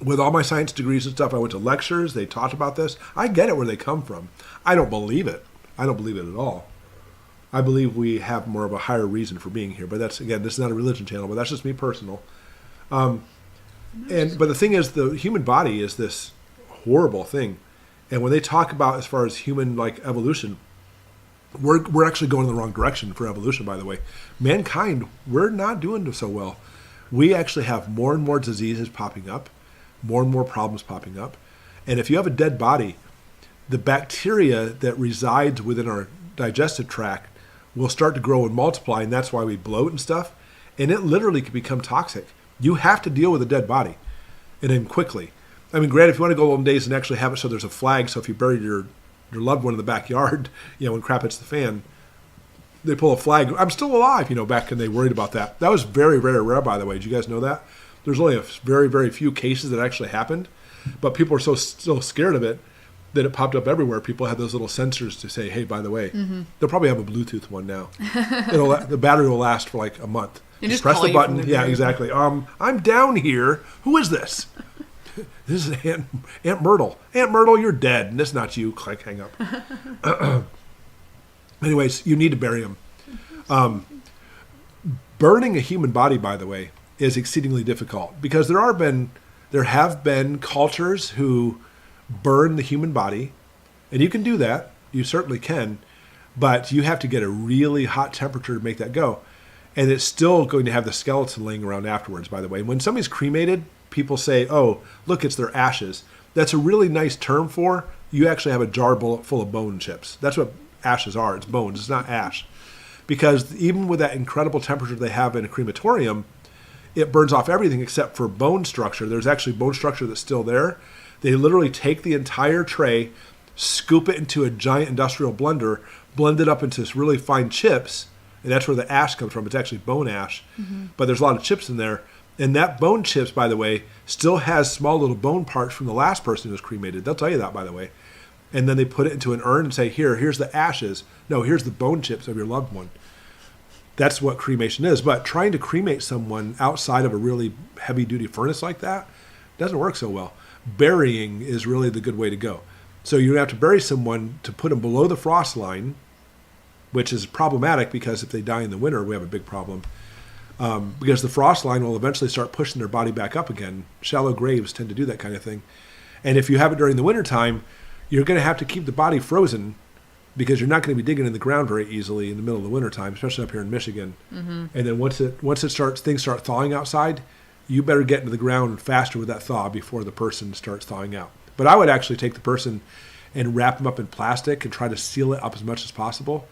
With all my science degrees and stuff, I went to lectures. They talked about this. I get it where they come from. I don't believe it. I don't believe it at all. I believe we have more of a higher reason for being here. But that's, again, this is not a religion channel, but that's just me personal. But the thing is, the human body is this horrible thing. And when they talk about as far as human evolution, we're actually going in the wrong direction for evolution, by the way. Mankind, we're not doing so well. We actually have more and more diseases popping up, more and more problems popping up. And if you have a dead body, the bacteria that resides within our digestive tract will start to grow and multiply, and that's why we bloat and stuff. And it literally can become toxic. You have to deal with a dead body, and then quickly. I mean, granted, if you want to go 11 days and actually have it so there's a flag, so if you bury your loved one in the backyard, when crap hits the fan, they pull a flag. I'm still alive, back when they worried about that. That was very, very rare, by the way. Did you guys know that? There's only a very, very few cases that actually happened, but people are still scared of it that it popped up everywhere. People had those little sensors to say, hey, by the way, they'll probably have a Bluetooth one now. The battery will last for like a month. You just press call the you button. from the Yeah, grave. exactly. I'm down here. Who is this? This is Aunt Myrtle. Aunt Myrtle, you're dead. And this is not you. Click, hang up. Anyways, you need to bury them. Burning a human body, by the way, is exceedingly difficult because there have been cultures who burn the human body, and you can do that. You certainly can, but you have to get a really hot temperature to make that go. And it's still going to have the skeleton laying around afterwards, by the way. When somebody's cremated, people say, oh, look, it's their ashes. That's a really nice term for you actually have a jar full of bone chips. That's what ashes are. It's bones. It's not ash. Because even with that incredible temperature they have in a crematorium, it burns off everything except for bone structure. There's actually bone structure that's still there. They literally take the entire tray, scoop it into a giant industrial blender, blend it up into this really fine chips, and that's where the ash comes from. It's actually bone ash, but there's a lot of chips in there. And that bone chips, by the way, still has small little bone parts from the last person who was cremated. They'll tell you that, by the way. And then they put it into an urn and say, here's the ashes. No, here's the bone chips of your loved one. That's what cremation is. But trying to cremate someone outside of a really heavy-duty furnace like that doesn't work so well. Burying is really the good way to go. So you have to bury someone to put them below the frost line, which is problematic because if they die in the winter, we have a big problem. Because the frost line will eventually start pushing their body back up again. Shallow graves tend to do that kind of thing. And if you have it during the wintertime, you're going to have to keep the body frozen because you're not going to be digging in the ground very easily in the middle of the wintertime, especially up here in Michigan. Mm-hmm. And then things start thawing outside, you better get into the ground faster with that thaw before the person starts thawing out. But I would actually take the person and wrap them up in plastic and try to seal it up as much as possible.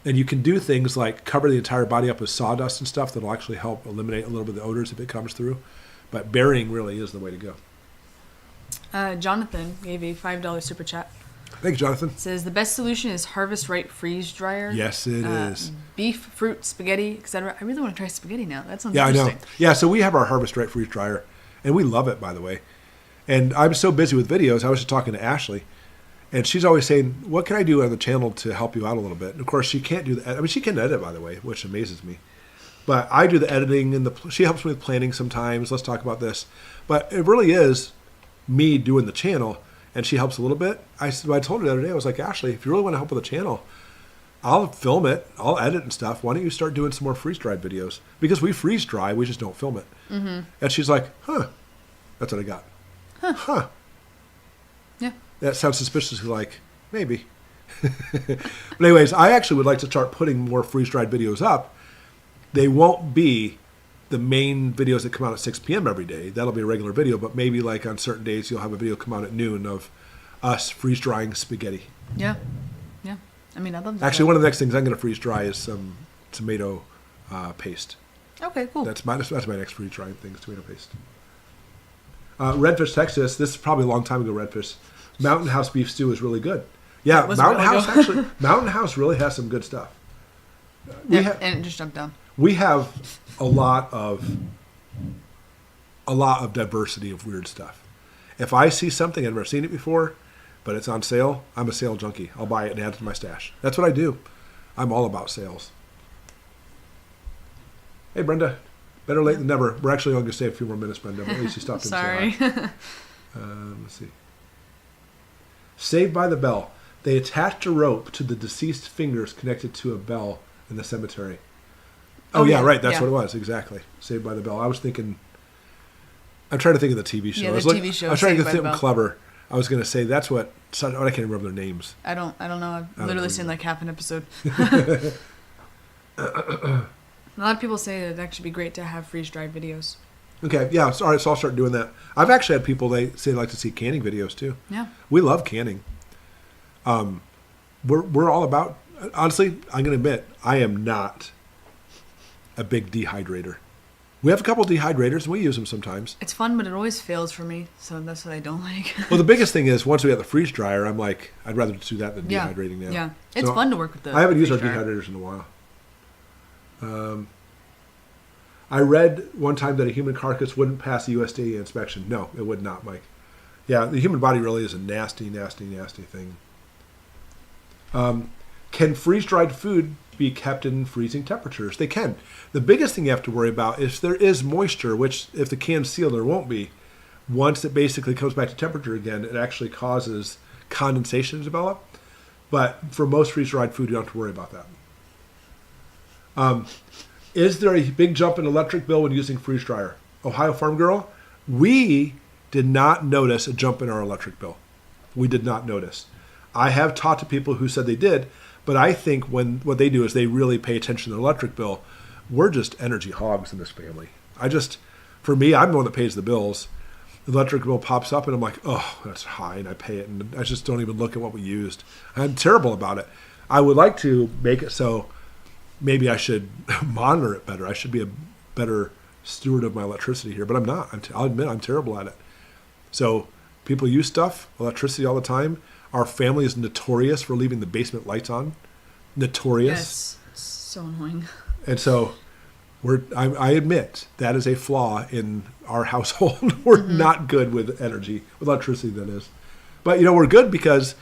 And you can do things like cover the entire body up with sawdust and stuff that'll actually help eliminate a little bit of the odors if it comes through. But burying really is the way to go. Jonathan gave a $5 super chat. Thank you, Jonathan. It says the best solution is Harvest Right freeze dryer. Yes, it is. Beef, fruit, spaghetti, etc. I really want to try spaghetti now. That sounds interesting. I know. Yeah, so we have our Harvest Right freeze dryer, and we love it, by the way. And I'm so busy with videos. I was just talking to Ashley, and she's always saying, "What can I do on the channel to help you out a little bit?" And of course, she can't do that. I mean, she can edit, by the way, which amazes me. But I do the editing, and she helps me with planning sometimes. Let's talk about this. But it really is me doing the channel. And she helps a little bit. I told her the other day, I was like, Ashley, if you really want to help with the channel, I'll film it, I'll edit and stuff. Why don't you start doing some more freeze-dried videos? Because we freeze-dry, we just don't film it. Mm-hmm. And she's like, that's what I got. Huh. Yeah. That sounds suspiciously like, maybe. But anyways, I actually would like to start putting more freeze-dried videos up. They won't be the main videos that come out at 6 p.m. every day. That'll be a regular video, but maybe like on certain days you'll have a video come out at noon of us freeze-drying spaghetti. Yeah. Yeah. I mean, I love that. Actually, one of the next things I'm going to freeze-dry is some tomato paste. Okay, cool. That's my next freeze-drying thing is tomato paste. Redfish, Texas. This is probably a long time ago, Redfish. Mountain House beef stew is really good. Yeah, Mountain House really has some good stuff. And it just jumped down. We have a lot of diversity of weird stuff. If I see something I've never seen it before, but it's on sale, I'm a sale junkie. I'll buy it and add it to my stash. That's what I do. I'm all about sales. Hey, Brenda. Better late than never. We're actually only going to stay a few more minutes, Brenda, but at least you stopped in Sorry. to say hi. Let's see. Saved by the Bell. They attached a rope to the deceased fingers connected to a bell in the cemetery. Oh, yeah, right. That's what it was. Exactly. Saved by the Bell. I was thinking... I'm trying to think of the TV show. Yeah, the TV show. I was trying to think of something clever. I was going to say that's what... I can't remember their names. I don't know. I've literally seen like half an episode. A lot of people say that it'd actually be great to have freeze-dried videos. Okay, yeah. All right, so I'll start doing that. I've actually had people, they say they like to see canning videos, too. Yeah. We love canning. We're all about... Honestly, I'm going to admit, I am not a big dehydrator. We have a couple dehydrators, and we use them sometimes. It's fun, but it always fails for me, so that's what I don't like. Well, the biggest thing is, once we have the freeze dryer, I'm like, I'd rather do that than dehydrating now. Yeah, it's fun to work with the I haven't used our dehydrators in a while. I read one time that a human carcass wouldn't pass a USDA inspection. No, it would not, Mike. Yeah, the human body really is a nasty, nasty, nasty thing. Can freeze-dried food be kept in freezing temperatures? They can. The biggest thing you have to worry about is there is moisture, which if the can's sealed, there won't be. Once it basically comes back to temperature again, it actually causes condensation to develop. But for most freeze-dried food, you don't have to worry about that. Is there a big jump in electric bill when using freeze dryer? Ohio Farm Girl, we did not notice a jump in our electric bill. We did not notice. I have talked to people who said they did, but I think what they do is they really pay attention to the electric bill. We're just energy hogs in this family. For me, I'm the one that pays the bills. The electric bill pops up and I'm like, oh, that's high, and I pay it, and I just don't even look at what we used. I'm terrible about it. I would like to make it so maybe I should monitor it better. I should be a better steward of my electricity here, but I'm not. I'll admit I'm terrible at it. So people use electricity all the time. Our family is notorious for leaving the basement lights on. Notorious. Yes, so annoying. And so I admit that is a flaw in our household. We're not good with energy, with electricity, that is. But, we're good because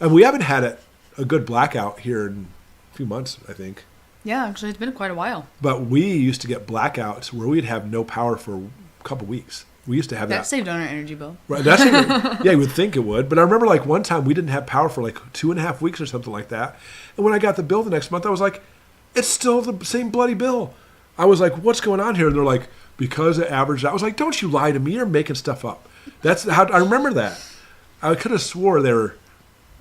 we haven't had a good blackout here in a few months, I think. Yeah, actually, it's been quite a while. But we used to get blackouts where we'd have no power for a couple weeks. We used to have that. That saved on our energy bill. Right, yeah, you would think it would. But I remember one time we didn't have power for 2.5 weeks or something like that. And when I got the bill the next month, I was like, it's still the same bloody bill. I was like, what's going on here? And they're like, because it averaged out. I was like, don't you lie to me. You're making stuff up. That's how I remember that. I could have swore they were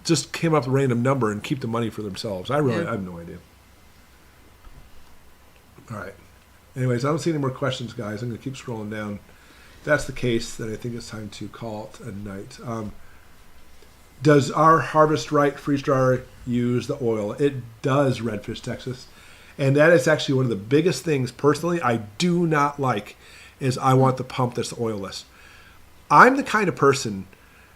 just came up with a random number and keep the money for themselves. I have no idea. All right. Anyways, I don't see any more questions, guys. I'm going to keep scrolling down. If that's the case, then I think it's time to call it a night. Does our Harvest Right freeze dryer use the oil? It does, Redfish, Texas. And that is actually one of the biggest things, personally, I do not like, is I want the pump that's oilless. I'm the kind of person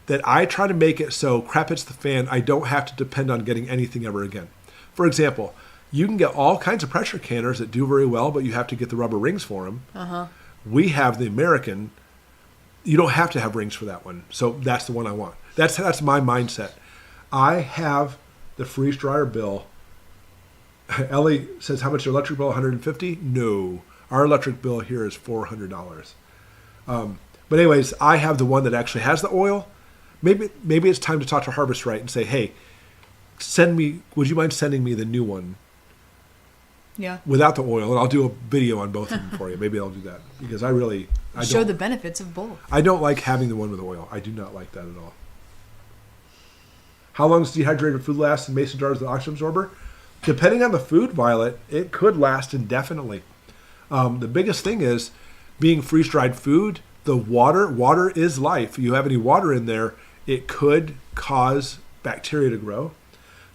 that I try to make it so crap hits the fan, I don't have to depend on getting anything ever again. For example, you can get all kinds of pressure canners that do very well, but you have to get the rubber rings for them. Uh-huh. We have the American. You don't have to have rings for that one. So that's the one I want. That's my mindset. I have the freeze dryer bill. Ellie says, how much is your electric bill? $150? No. Our electric bill here is $400. But anyways, I have the one that actually has the oil. Maybe it's time to talk to Harvest Right and say, hey, would you mind sending me the new one? Yeah. Without the oil, and I'll do a video on both of them for you. Maybe I'll do that because I show the benefits of both. I don't like having the one with oil. I do not like that at all. How long does dehydrated food last in mason jars with oxygen absorber? Depending on the food, Violet, it could last indefinitely. The biggest thing is being freeze-dried food, the water is life. You have any water in there, it could cause bacteria to grow.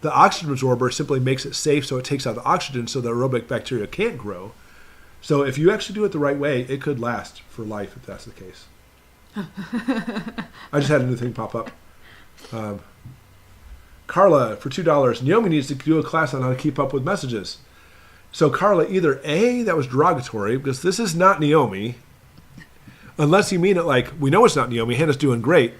The oxygen absorber simply makes it safe so it takes out the oxygen so the aerobic bacteria can't grow. So if you actually do it the right way, it could last for life if that's the case. I just had a new thing pop up. Carla, for $2, Naomi needs to do a class on how to keep up with messages. So Carla, either A, that was derogatory, because this is not Naomi, unless you mean it we know it's not Naomi, Hannah's doing great.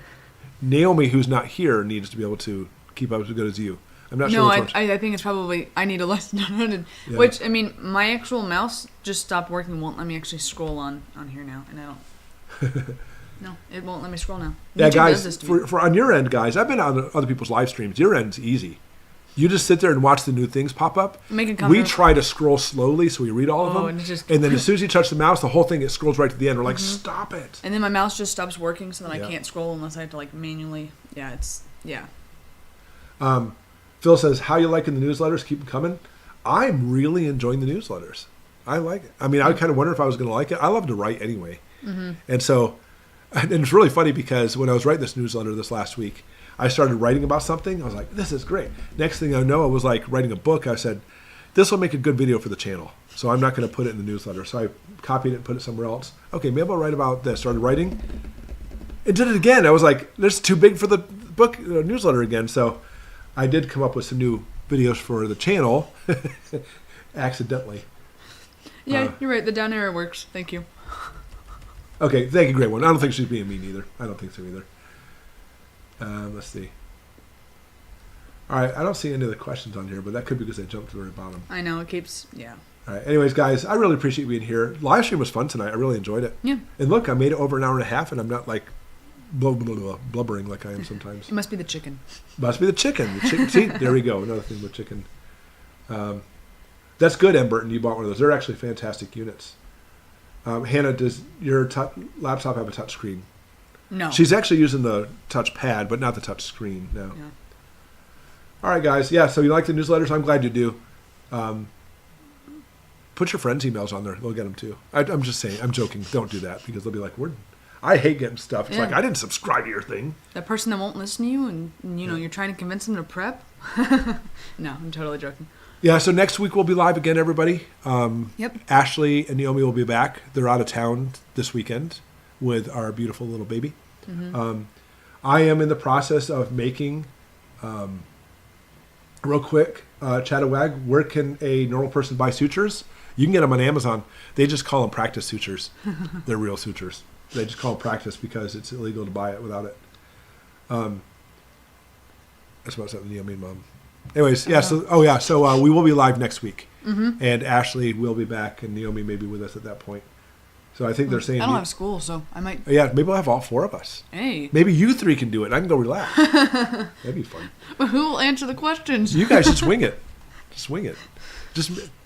Naomi, who's not here, needs to be able to keep up as good as you. I'm not sure. No, I think it's probably, I need a lesson on it. Yeah. Which, my actual mouse just stopped working, won't let me actually scroll on here now, and I don't. No, it won't let me scroll now. Yeah, guys, for on your end, guys, I've been on other people's live streams. Your end's easy. You just sit there and watch the new things pop up. We try to scroll slowly so we read all of them. And then as soon as you touch the mouse, the whole thing, it scrolls right to the end. We're like, stop it. And then my mouse just stops working, so then I can't scroll unless I have to manually. Yeah, Phil says, how you liking the newsletters? Keep them coming. I'm really enjoying the newsletters. I like it. I kind of wonder if I was going to like it. I love to write anyway. Mm-hmm. And so, and it's really funny because when I was writing this newsletter this last week, I started writing about something. I was like, this is great. Next thing I know, I was writing a book. I said, this will make a good video for the channel. So I'm not going to put it in the newsletter. So I copied it and put it somewhere else. Okay, maybe I'll write about this. Started writing and did it again. I was like, this is too big for the book newsletter again. So I did come up with some new videos for the channel accidentally. Yeah, you're right. The down arrow works. Thank you. Okay, thank you, great one. I don't think she's being mean either. I don't think so either. Let's see. All right, I don't see any of the questions on here, but that could be because I jumped to the very bottom. I know, it keeps, yeah. All right, anyways, guys, I really appreciate being here. Live stream was fun tonight. I really enjoyed it. Yeah. And look, I made it over an hour and a half, and I'm not blubbering like I am sometimes. It must be the chicken. Must be the chicken. See, there we go. Another thing with chicken. That's good, M. Burton. You bought one of those. They're actually fantastic units. Hannah, does your laptop have a touch screen? No. She's actually using the touch pad, but not the touch screen. No. Yeah. All right, guys. Yeah, so you like the newsletters? I'm glad you do. Put your friends' emails on there. They'll get them too. I'm just saying. I'm joking. Don't do that because they'll be like, I hate getting stuff. It's like, I didn't subscribe to your thing. That person that won't listen to you and you're trying to convince them to prep? No, I'm totally joking. Yeah, so next week we'll be live again, everybody. Yep. Ashley and Naomi will be back. They're out of town this weekend with our beautiful little baby. Mm-hmm. I am in the process of making, real quick, Chatawag, where can a normal person buy sutures? You can get them on Amazon. They just call them practice sutures. They're real sutures. They just call them practice because it's illegal to buy it without it. That's about something Naomi Mom. Anyways, yeah. So we will be live next week, and Ashley will be back, and Naomi may be with us at that point. So I think they're saying I don't have school, so I might. Yeah, maybe we'll have all 4 of us. Hey, maybe you 3 can do it, and I can go relax. That'd be fun. But who will answer the questions? You guys just wing it. Just wing it.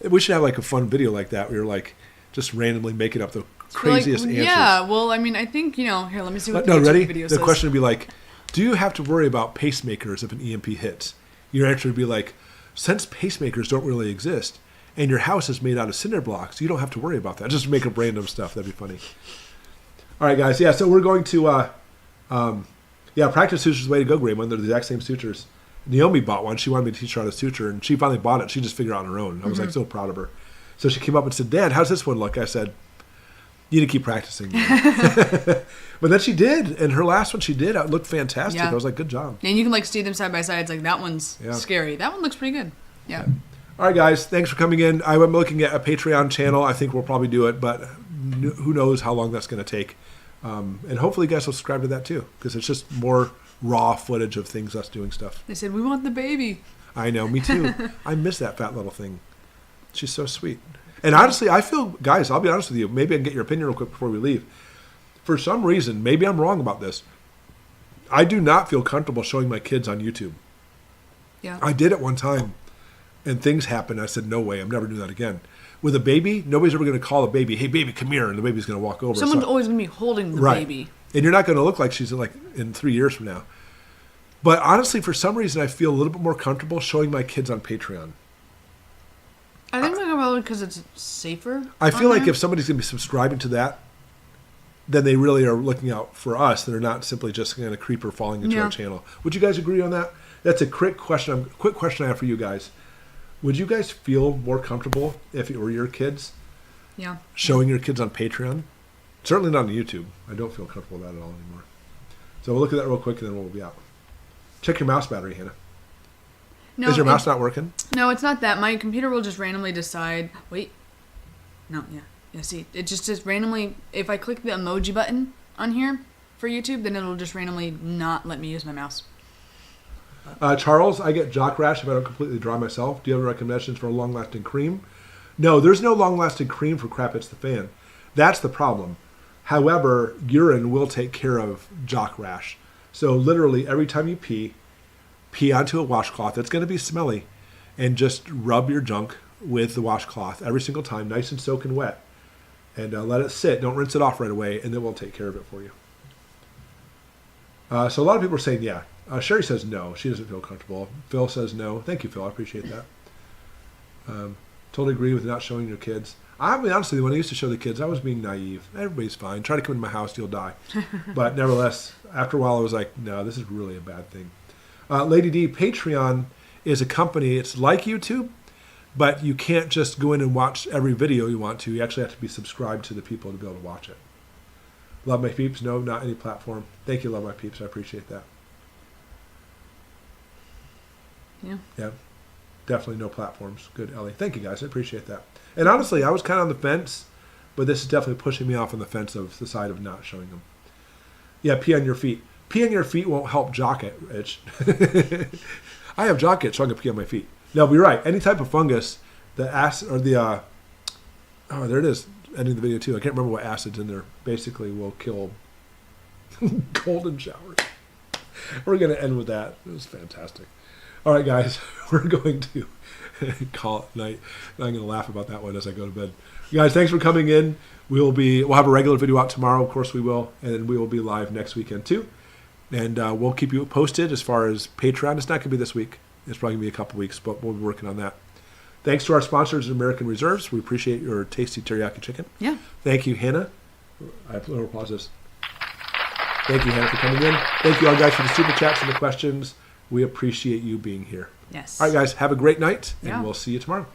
We should have like a fun video like that where you're like just randomly making up the craziest answers. Yeah, well, I mean, I think, here, let me see what the ready? video The says. question would be like, do you have to worry about pacemakers if an EMP hits? Your answer would be like, since pacemakers don't really exist and your house is made out of cinder blocks, you don't have to worry about that. Just make up random stuff. That'd be funny. All right, guys. Yeah, so we're going to, practice sutures is the way to go, Graham. They're the exact same sutures. Naomi bought one. She wanted me to teach her how to suture, and she finally bought it. She just figured it out on her own. I was like so proud of her. So she came up and said, Dad, how's this one look? I said, you need to keep practicing. But then she did, and her last one she did, it looked fantastic. Yeah. I was like, good job. And you can see them side by side. It's like, that one's scary. That one looks pretty good. Yeah. All right, guys. Thanks for coming in. I'm looking at a Patreon channel. I think we'll probably do it, but who knows how long that's going to take. And hopefully you guys will subscribe to that too, because it's just more raw footage of things, us doing stuff. They said, we want the baby. I know, me too. I miss that fat little thing. She's so sweet. And honestly, I feel, guys, I'll be honest with you. Maybe I can get your opinion real quick before we leave. For some reason, maybe I'm wrong about this, I do not feel comfortable showing my kids on YouTube. Yeah. I did it one time, and things happened. I said, no way, I'm never doing that again. With a baby, nobody's ever going to call a baby, hey, baby, come here, and the baby's going to walk over. Someone's always going to be holding the baby. And you're not going to look like she's in 3 years from now. But honestly, for some reason, I feel a little bit more comfortable showing my kids on Patreon. I think probably because it's safer. I feel like if somebody's going to be subscribing to that, then they really are looking out for us. They're not simply just kind of creeper falling into our channel. Would you guys agree on that? That's a quick question I have for you guys. Would you guys feel more comfortable if it were your kids? Yeah. Showing your kids on Patreon? Certainly not on YouTube. I don't feel comfortable with that at all anymore. So we'll look at that real quick and then we'll be out. Check your mouse battery, Hannah. No, is your mouse not working? No, it's not that. My computer will just randomly decide. Wait. No, yeah. Yeah, see, it just randomly, if I click the emoji button on here for YouTube, then it'll just randomly not let me use my mouse. Charles, I get jock rash if I don't completely dry myself. Do you have any recommendations for a long-lasting cream? No, there's no long-lasting cream for Crap Hits the Fan. That's the problem. However, urine will take care of jock rash. So literally every time you pee onto a washcloth. It's going to be smelly. And just rub your junk with the washcloth every single time, nice and soaking wet. And let it sit. Don't rinse it off right away, and then we'll take care of it for you. So a lot of people are saying, yeah. Sherry says no. She doesn't feel comfortable. Phil says no. Thank you, Phil. I appreciate that. Totally agree with not showing your kids. I mean, honestly, when I used to show the kids, I was being naive. Everybody's fine. Try to come into my house, you'll die. But nevertheless, after a while, I was like, no, this is really a bad thing. Lady D, Patreon is a company. It's like YouTube, but you can't just go in and watch every video you want to. You actually have to be subscribed to the people to be able to watch it. Love my peeps. No, not any platform. Thank you, Love my peeps. I appreciate that. Yeah. Definitely no platforms. Good, Ellie. Thank you, guys. I appreciate that. And honestly, I was kind of on the fence, but this is definitely pushing me off on the fence of the side of not showing them. Yeah, pee on your feet. Pee on your feet won't help jock itch. I have jock itch, so I can pee on my feet. No, but you're right. Any type of fungus, the acid or the oh, there it is. Ending the video too. I can't remember what acid's in there. Basically, will kill golden showers. We're going to end with that. It was fantastic. All right, guys, we're going to call it night. I'm going to laugh about that one as I go to bed. You guys, thanks for coming in. We'll have a regular video out tomorrow. Of course we will. And we will be live next weekend too. And we'll keep you posted as far as Patreon. It's not going to be this week. It's probably going to be a couple weeks, but we'll be working on that. Thanks to our sponsors, American Reserves. We appreciate your tasty teriyaki chicken. Yeah. Thank you, Hannah. I have to pause this. Thank you, Hannah, for coming in. Thank you all guys for the super chats and the questions. We appreciate you being here. Yes. All right, guys, have a great night, and we'll see you tomorrow.